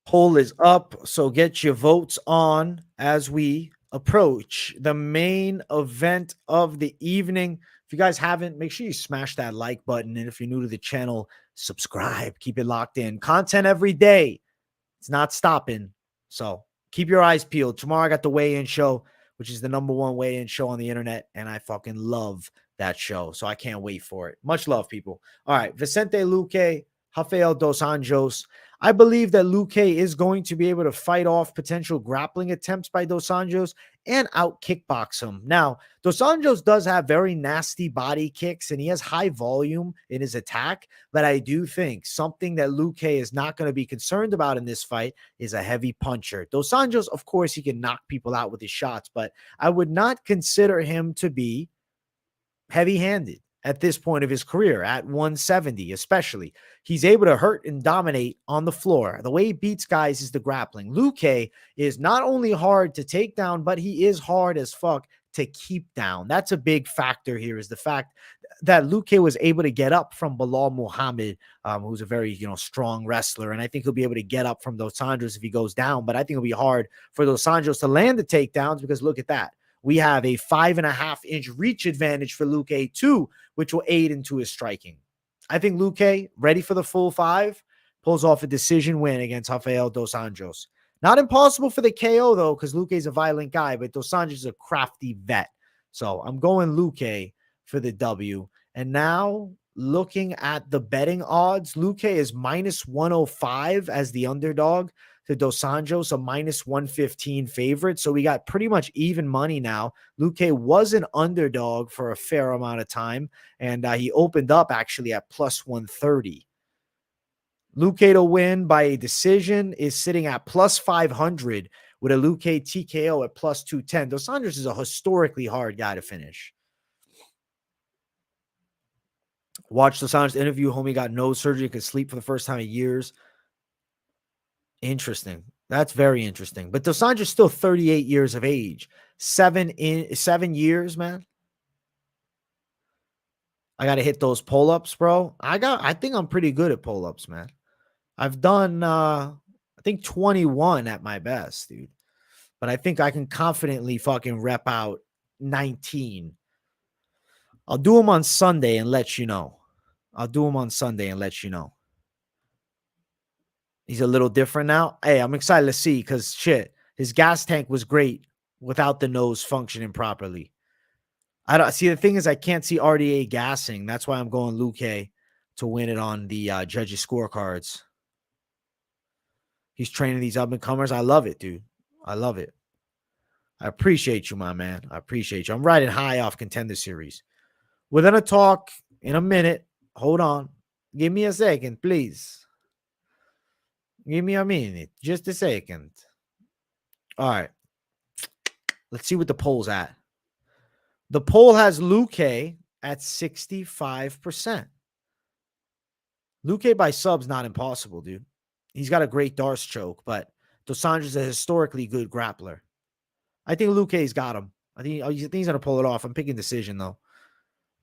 Poll is up. So get your votes on as we approach the main event of the evening. If you guys haven't, make sure you smash that like button. And if you're new to the channel, subscribe. Keep it locked in. Content every day. It's not stopping. So keep your eyes peeled. Tomorrow I got the weigh-in show, which is the #1 weigh-in show on the internet. And I fucking love that show. So I can't wait for it. Much love, people. All right. Vicente Luque, Rafael dos Anjos. I believe that Luque is going to be able to fight off potential grappling attempts by Dos Anjos and out kickbox him. Now, Dos Anjos does have very nasty body kicks and he has high volume in his attack, but I do think something that Luque is not going to be concerned about in this fight is a heavy puncher. Dos Anjos, of course, he can knock people out with his shots, but I would not consider him to be heavy-handed at this point of his career at 170, especially. He's able to hurt and dominate on the floor. The way he beats guys is the grappling. Luque is not only hard to take down, but he is hard as fuck to keep down. That's a big factor here, is the fact that Luque was able to get up from Bilal Muhammad, who's a very, strong wrestler. And I think he'll be able to get up from Dos Anjos if he goes down, but I think it'll be hard for Dos Anjos to land the takedowns because look at that. We have a 5.5-inch reach advantage for Luque too, which will aid into his striking. I think Luque, ready for the full 5, pulls off a decision win against Rafael dos Anjos. Not impossible for the KO, though, because Luque is a violent guy, but dos Anjos is a crafty vet. So I'm going Luque for the W. And now, looking at the betting odds, Luque is -105 as the underdog to Dos Anjos, a -115 favorite. So we got pretty much even money now. Luque was an underdog for a fair amount of time, and he opened up actually at +130. Luque to win by a decision is sitting at +500 with a Luque TKO at +210. Dos Anjos is a historically hard guy to finish. Watch Dos Anjos interview. Homie got nose surgery, could sleep for the first time in years. Interesting. That's very interesting. But Dos Anjos is still 38 years of age. 7 years, man. I got to hit those pull-ups, bro. I think I'm pretty good at pull-ups, man. I've done, I think 21 at my best, dude. But I think I can confidently fucking rep out 19. I'll do them on Sunday and let you know. He's a little different now. Hey, I'm excited to see because shit, his gas tank was great without the nose functioning properly. I don't see, the thing is I can't see RDA gassing. That's why I'm going Luque to win it on the judges' scorecards. He's training these up-and-comers. I love it, dude. I love it. I appreciate you, my man. I appreciate you. I'm riding high off Contender Series. We're going to talk in a minute. Hold on. Give me a second, please. Give me a minute. Just a second. All right. Let's see what the poll's at. The poll has Luque at 65%. Luque by sub's not impossible, dude. He's got a great Darce choke, but Dos Anjos is a historically good grappler. I think Luque's got him. I think he's going to pull it off. I'm picking decision, though.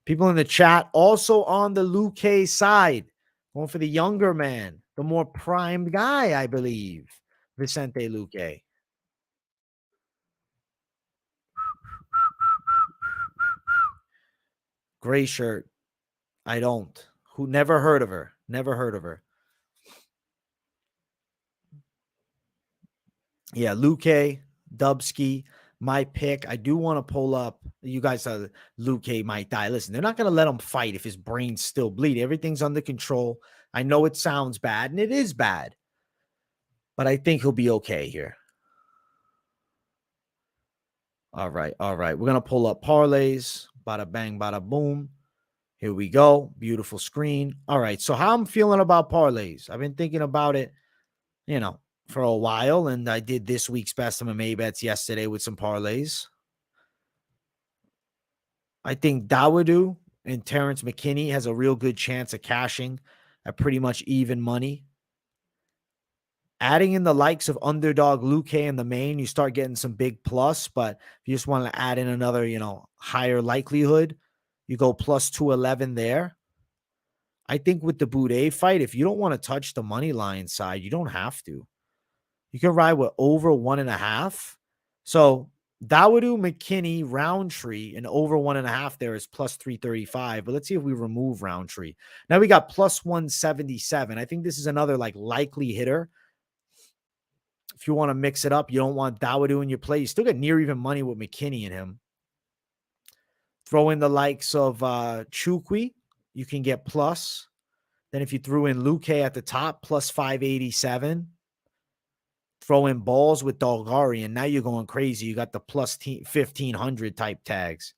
People in the chat also on the Luque side. Going for the younger man, the more primed guy, I believe. Vicente Luque. Gray shirt. I don't. Who never heard of her. Never heard of her. Yeah, Luque, Dubsky, my pick. I do want to pull up. You guys said Luque might die. Listen, they're not going to let him fight if his brain's still bleeding. Everything's under control. I know it sounds bad, and it is bad. But I think he'll be okay here. All right. All right. We're going to pull up parlays. Bada bang, bada boom. Here we go. Beautiful screen. All right. So how I'm feeling about parlays. I've been thinking about it, for a while. And I did this week's best MMA bets yesterday with some parlays. I think Dawodu and Terrance McKinney has a real good chance of cashing at pretty much even money. Adding in the likes of underdog Luque in the main, you start getting some big plus. But if you just want to add in another, higher likelihood, you go plus 211 there. I think with the Buday fight, if you don't want to touch the money line side, you don't have to. You can ride with over 1.5. So Dawodu, McKinney, Rountree, and over 1.5 there is plus 335. But let's see if we remove Rountree. Now we got plus 177. I think this is another likely hitter. If you want to mix it up, you don't want Dawodu in your play. You still get near even money with McKinney in him. Throw in the likes of Nchukwi, you can get plus. Then if you threw in Luque at the top, plus 587. Throw in balls with Dulgarian. Now you're going crazy. You got the plus 1,500 type tags.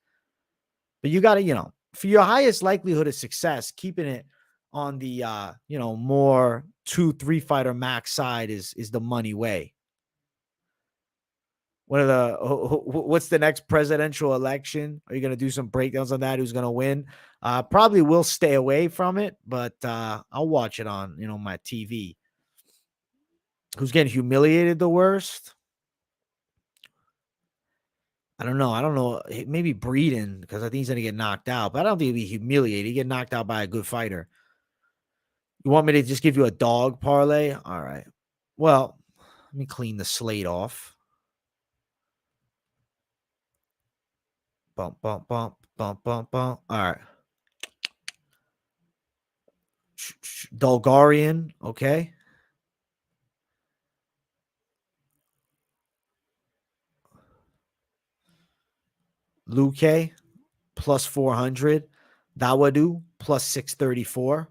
But you got to, for your highest likelihood of success, keeping it on the, more 2-3 fighter max side is the money way. What's the next presidential election? Are you going to do some breakdowns on that? Who's going to win? Probably will stay away from it, but I'll watch it on, my TV. Who's getting humiliated the worst? I don't know. Maybe Breeden, because I think he's going to get knocked out. But I don't think he'll be humiliated. He get knocked out by a good fighter. You want me to just give you a dog parlay? All right. Well, let me clean the slate off. Bump, bump, bump, bump, bump, bump. All right. Dulgarian, okay. Luque, plus 400. Dawodu, plus 634.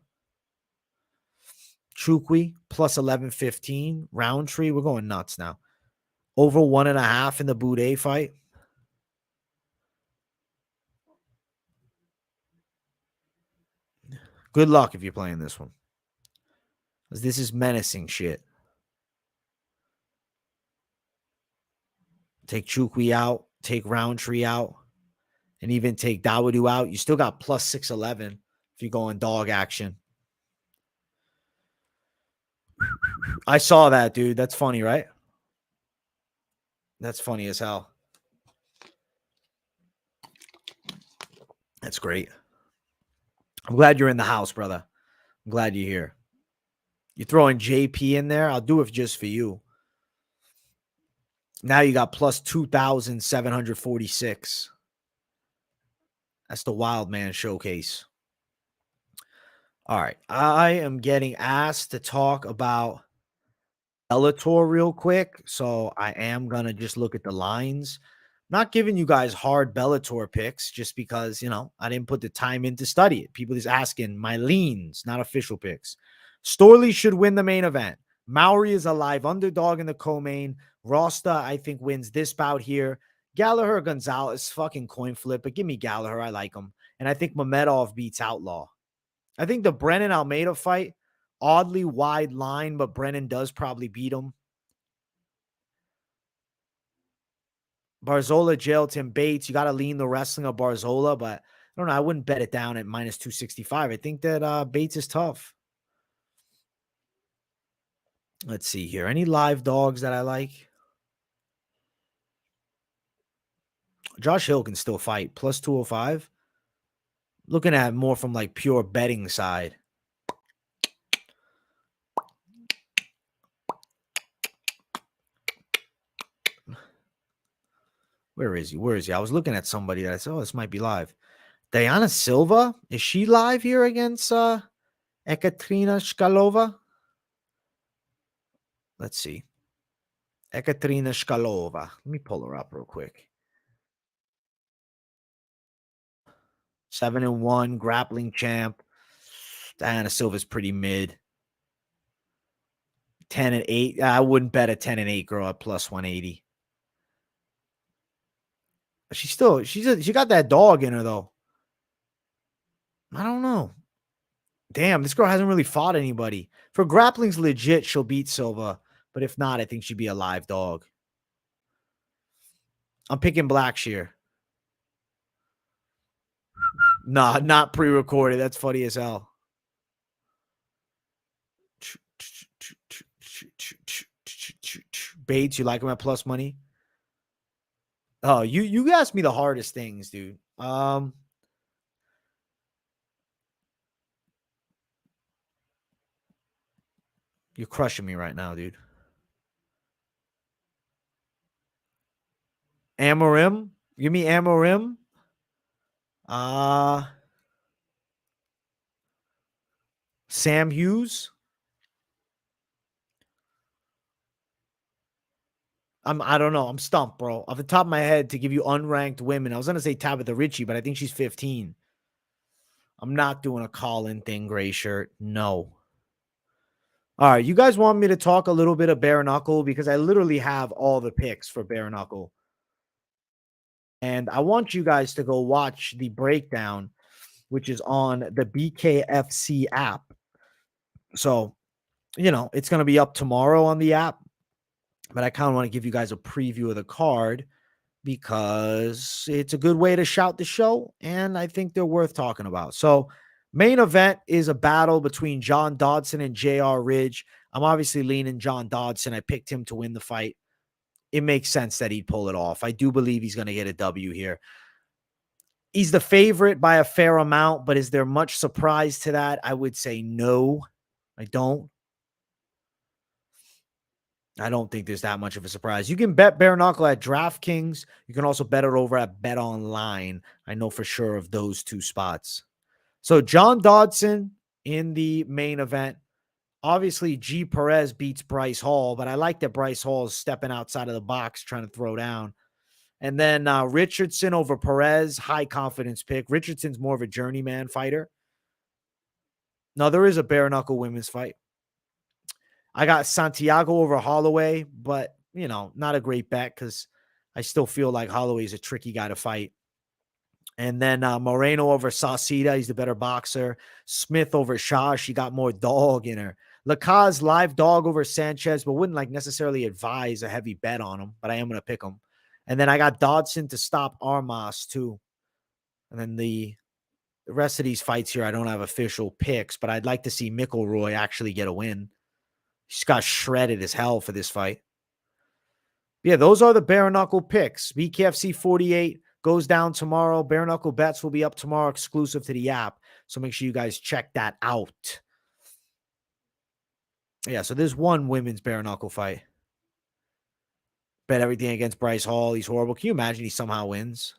Nchukwi, plus 1115. Rountree, we're going nuts now. Over 1.5 in the Buday fight. Good luck if you're playing this one. Because this is menacing shit. Take Nchukwi out. Take Rountree out. And even take Dawodu out. You still got plus 611 if you go in dog action. I saw that, dude. That's funny, right? That's funny as hell. That's great. I'm glad you're in the house, brother. I'm glad you're here. You're throwing JP in there. I'll do it just for you. Now you got plus 2,746. That's the Wild Man Showcase. All right. I am getting asked to talk about Bellator real quick. So I am going to just look at the lines. Not giving you guys hard Bellator picks just because, I didn't put the time in to study it. People just asking my leans, not official picks. Storley should win the main event. Maori is a live underdog in the co-main. Rosta, I think, wins this bout here. Gallagher, Gonzalez, fucking coin flip, but give me Gallagher. I like him. And I think Mamedov beats Outlaw. I think the Brennan Almeida fight, oddly wide line, but Brennan does probably beat him. Barzola, Jailton, Bates. You got to lean the wrestling of Barzola, but I don't know. I wouldn't bet it down at minus 265. I think that Bates is tough. Let's see here. Any live dogs that I like? Josh Hill can still fight. Plus 205. Looking at more from like pure betting side. Where is he? Where is he? I was looking at somebody that I said, oh, this might be live. Diana Silva? Is she live here against Ekaterina Shkalova? Let's see. Ekaterina Shkalova. Let me pull her up real quick. 7-1, grappling champ. Diana Silva's pretty mid. 10-8. I wouldn't bet a 10-8 girl at plus 180. She got that dog in her though. I don't know. Damn, this girl hasn't really fought anybody. For grappling's legit, she'll beat Silva. But if not, I think she'd be a live dog. I'm picking Blachshear. Nah, not pre-recorded. That's funny as hell. Bates, you like him at plus money? Oh, you asked me the hardest things, dude. You're crushing me right now, dude. Amorim? Give me Amorim. Sam Hughes. I don't know. I'm stumped, bro. Off the top of my head, to give you unranked women, I was gonna say Tabitha Ritchie, but I think she's 15. I'm not doing a call-in thing, gray shirt. No. All right, you guys want me to talk a little bit of bare knuckle because I literally have all the picks for bare knuckle. And I want you guys to go watch the breakdown, which is on the BKFC app. So, it's going to be up tomorrow on the app, but I kind of want to give you guys a preview of the card because it's a good way to shout the show, and I think they're worth talking about. So, main event is a battle between John Dodson and J.R. Ridge. I'm obviously leaning John Dodson. I picked him to win the fight. It makes sense that he'd pull it off. I do believe he's going to get a W here. He's the favorite by a fair amount, but is there much surprise to that? I would say no. I don't think there's that much of a surprise. You can bet bare knuckle at DraftKings. You can also bet it over at Bet Online. I know for sure of those two spots. So John Dodson in the main event. Obviously, G. Perez beats Bryce Hall, but I like that Bryce Hall is stepping outside of the box, trying to throw down. And then Richardson over Perez, high confidence pick. Richardson's more of a journeyman fighter. Now, there is a bare knuckle women's fight. I got Santiago over Holloway, but, not a great bet because I still feel like Holloway is a tricky guy to fight. And then Moreno over Sauceda. He's the better boxer. Smith over Shaw. She got more dog in her. Lacaz live dog over Sanchez, but wouldn't necessarily advise a heavy bet on him, but I am going to pick him. And then I got Dodson to stop Armas too. And then the rest of these fights here, I don't have official picks, but I'd like to see McElroy actually get a win. He's got shredded as hell for this fight. Yeah, those are the bare knuckle picks. BKFC 48 goes down tomorrow. Bare knuckle bets will be up tomorrow exclusive to the app. So make sure you guys check that out. Yeah, so there's one women's bare knuckle fight. Bet everything against Bryce Hall. He's horrible. Can you imagine he somehow wins?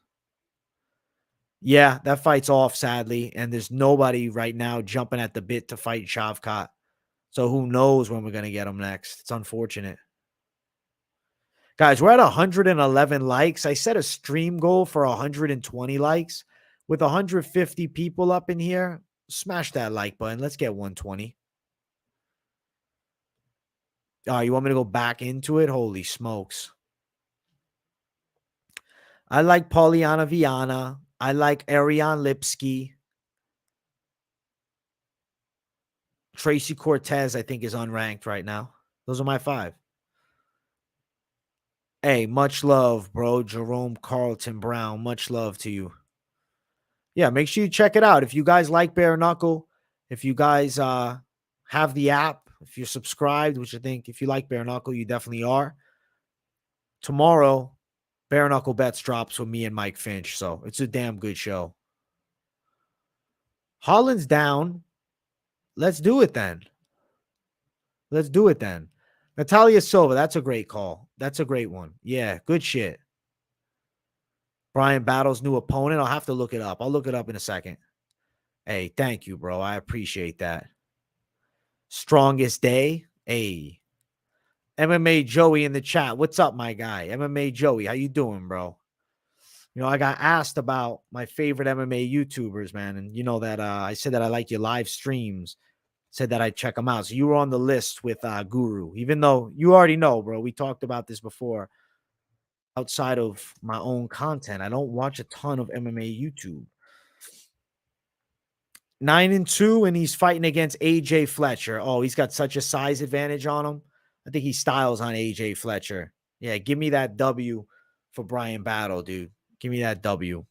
Yeah, that fight's off, sadly. And there's nobody right now jumping at the bit to fight Shavkat. So who knows when we're going to get him next. It's unfortunate. Guys, we're at 111 likes. I set a stream goal for 120 likes. With 150 people up in here, smash that like button. Let's get 120. You want me to go back into it? Holy smokes. I like Polyana Viana. I like Ariane Lipski. Tracy Cortez, I think, is unranked right now. Those are my 5. Hey, much love, bro. Jerome Carlton Brown, much love to you. Yeah, make sure you check it out. If you guys like Bare Knuckle, if you guys have the app, if you're subscribed, which I think if you like Bare Knuckle, you definitely are. Tomorrow, Bare Knuckle Bets drops with me and Mike Finch, so it's a damn good show. Holland's down. Let's do it then. Let's do it then. Natalia Silva, that's a great call. That's a great one. Yeah, good shit. Brian Battle's new opponent. I'll have to look it up. I'll look it up in a second. Hey, thank you, bro. I appreciate that. Strongest day. Hey. MMA Joey in the chat. What's up, my guy? MMA Joey, how you doing, bro? You know, I got asked about my favorite MMA YouTubers, man. And you know that I said that I like your live streams. Said that I'd check them out. So you were on the list with Guru, even though you already know, bro. We talked about this before. Outside of my own content, I don't watch a ton of MMA YouTube. 9-2, and he's fighting against AJ Fletcher. Oh, he's got such a size advantage on him. I think he styles on AJ Fletcher. Yeah, give me that W for Brian Battle, dude. Give me that W.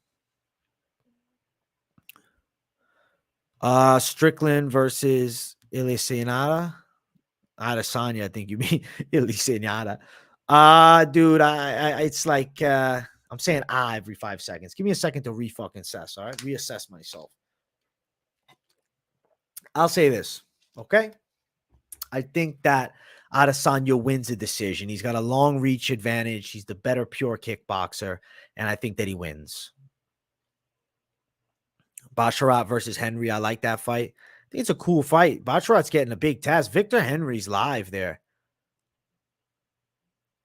Strickland versus Ilisinada. Adesanya, I think you mean Ilisinada. Dude, I it's like I'm saying every 5 seconds. Give me a second to re-fucking assess, all right? Reassess myself. I'll say this, okay? I think that Adesanya wins the decision. He's got a long reach advantage. He's the better pure kickboxer, and I think that he wins. Montserrat versus Henry. I like that fight. I think it's a cool fight. Montserrat's getting a big test. Victor Henry's live there.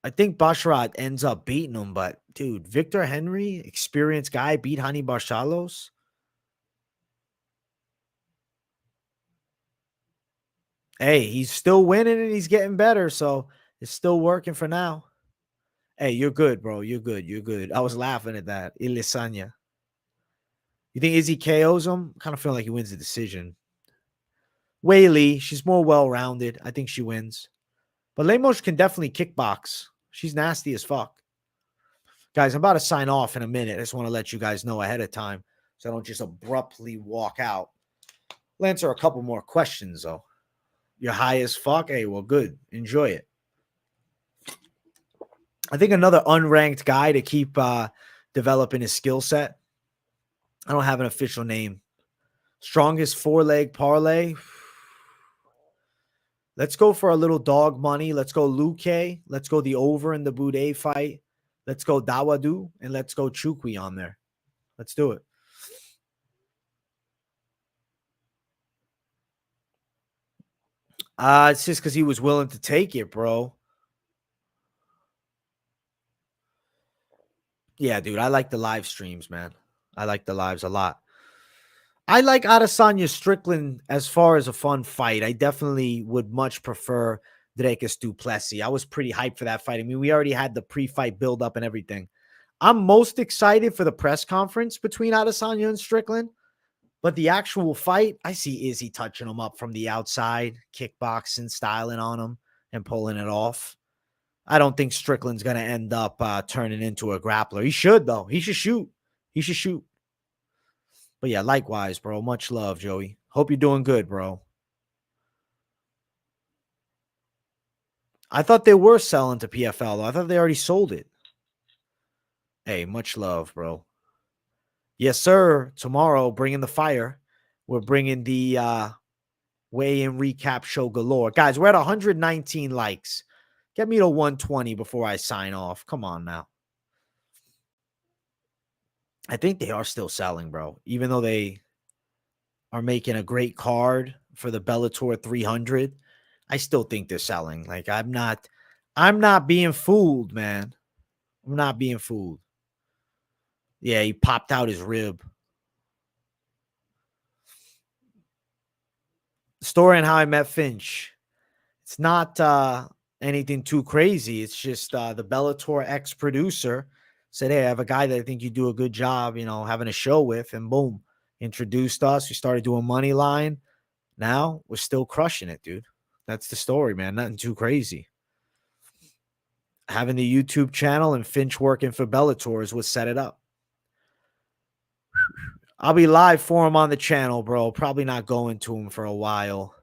I think Montserrat ends up beating him, but dude, Victor Henry, experienced guy, beat Hani Barcelos. Hey, he's still winning and he's getting better, so it's still working for now. Hey, you're good, bro. You're good. You're good. I was laughing at that. Ilisanya. You think Izzy KOs him? I kind of feel like he wins the decision. Whaley, she's more well-rounded. I think she wins. But Lemos can definitely kickbox. She's nasty as fuck. Guys, I'm about to sign off in a minute. I just want to let you guys know ahead of time so I don't just abruptly walk out. I'll answer a couple more questions, though. You're high as fuck? Hey, well, good. Enjoy it. I think another unranked guy to keep developing his skill set. I don't have an official name. Strongest 4-leg parlay. Let's go for a little dog money. Let's go Luque. Let's go the over in the Buday fight. Let's go Dawodu, and let's go Nchukwi on there. Let's do it. It's just because he was willing to take it, bro. Yeah, dude, I like the live streams, man. I like the lives a lot. I like Adesanya Strickland as far as a fun fight. I definitely would much prefer Dricus du Plessis. I was pretty hyped for that fight. I mean, we already had the pre-fight build-up and everything. I'm most excited for the press conference between Adesanya and Strickland. But the actual fight, I see Izzy touching him up from the outside, kickboxing, styling on him, and pulling it off. I don't think Strickland's going to end up turning into a grappler. He should, though. He should shoot. He should shoot. But yeah, likewise, bro. Much love, Joey. Hope you're doing good, bro. I thought they were selling to PFL, though. I thought they already sold it. Hey, much love, bro. Yes, sir. Tomorrow, bringing the fire. We're bringing the weigh-in recap show galore. Guys, we're at 119 likes. Get me to 120 before I sign off. Come on now. I think they are still selling, bro. Even though they are making a great card for the Bellator 300, I still think they're selling. Like, I'm not being fooled, man. I'm not being fooled. Yeah, he popped out his rib. Story on how I met Finch. It's not anything too crazy. It's just the Bellator ex-producer said, hey, I have a guy that I think you do a good job, having a show with, and boom, introduced us. We started doing money line. Now we're still crushing it, dude. That's the story, man. Nothing too crazy. Having the YouTube channel and Finch working for Bellator is what set it up. I'll be live for him on the channel, bro. Probably not going to him for a while.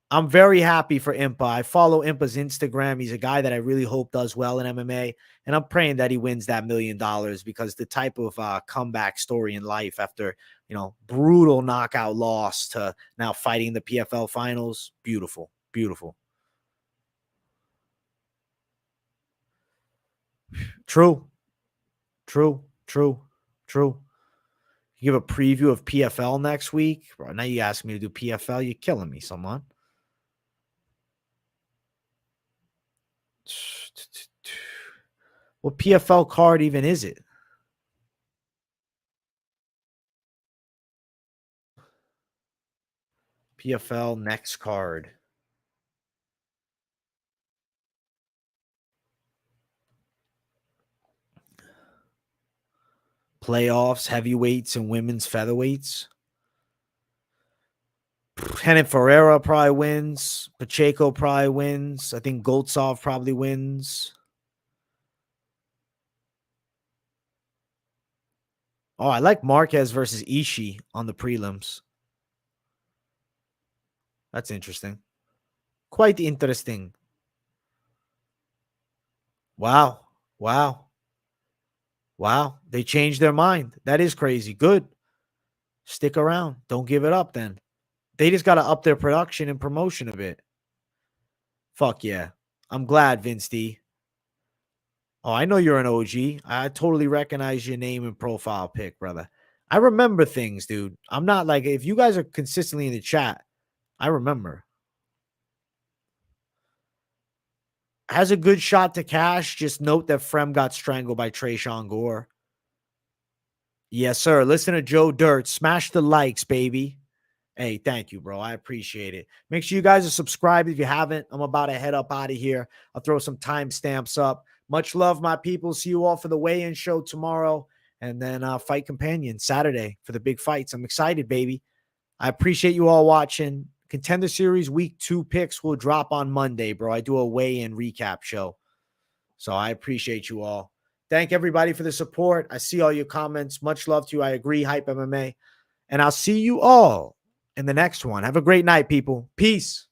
I'm very happy for Impa. I follow Impa's Instagram. He's a guy that I really hope does well in MMA. And I'm praying that he wins that $1 million because the type of comeback story in life after, brutal knockout loss to now fighting the PFL finals. Beautiful. Beautiful. True. True. True. True. You give a preview of PFL next week. Bro, now you ask me to do PFL. You're killing me, someone. What PFL card even is it? PFL next card. Playoffs, heavyweights, and women's featherweights. Kenneth Ferreira probably wins. Pacheco probably wins. I think Goltsov probably wins. Oh, I like Marquez versus Ishii on the prelims. That's interesting. Quite interesting. Wow. Wow. Wow. They changed their mind. That is crazy. Good. Stick around. Don't give it up then. They just got to up their production and promotion a bit. Fuck yeah. I'm glad, Vince D. Oh, I know you're an OG. I totally recognize your name and profile pic, brother. I remember things, dude. I'm not like, if you guys are consistently in the chat, I remember. Has a good shot to cash. Just note that Fremd got strangled by Trayshawn Gore. Yes, sir. Listen to Joe Dirt. Smash the likes, baby. Hey, thank you, bro. I appreciate it. Make sure you guys are subscribed if you haven't. I'm about to head up out of here. I'll throw some timestamps up. Much love, my people. See you all for the weigh-in show tomorrow. And then Fight Companion Saturday for the big fights. I'm excited, baby. I appreciate you all watching. Contender Series Week 2 picks will drop on Monday, bro. I do a weigh-in recap show. So I appreciate you all. Thank everybody for the support. I see all your comments. Much love to you. I agree, Hype MMA. And I'll see you all in the next one. Have a great night, people. Peace.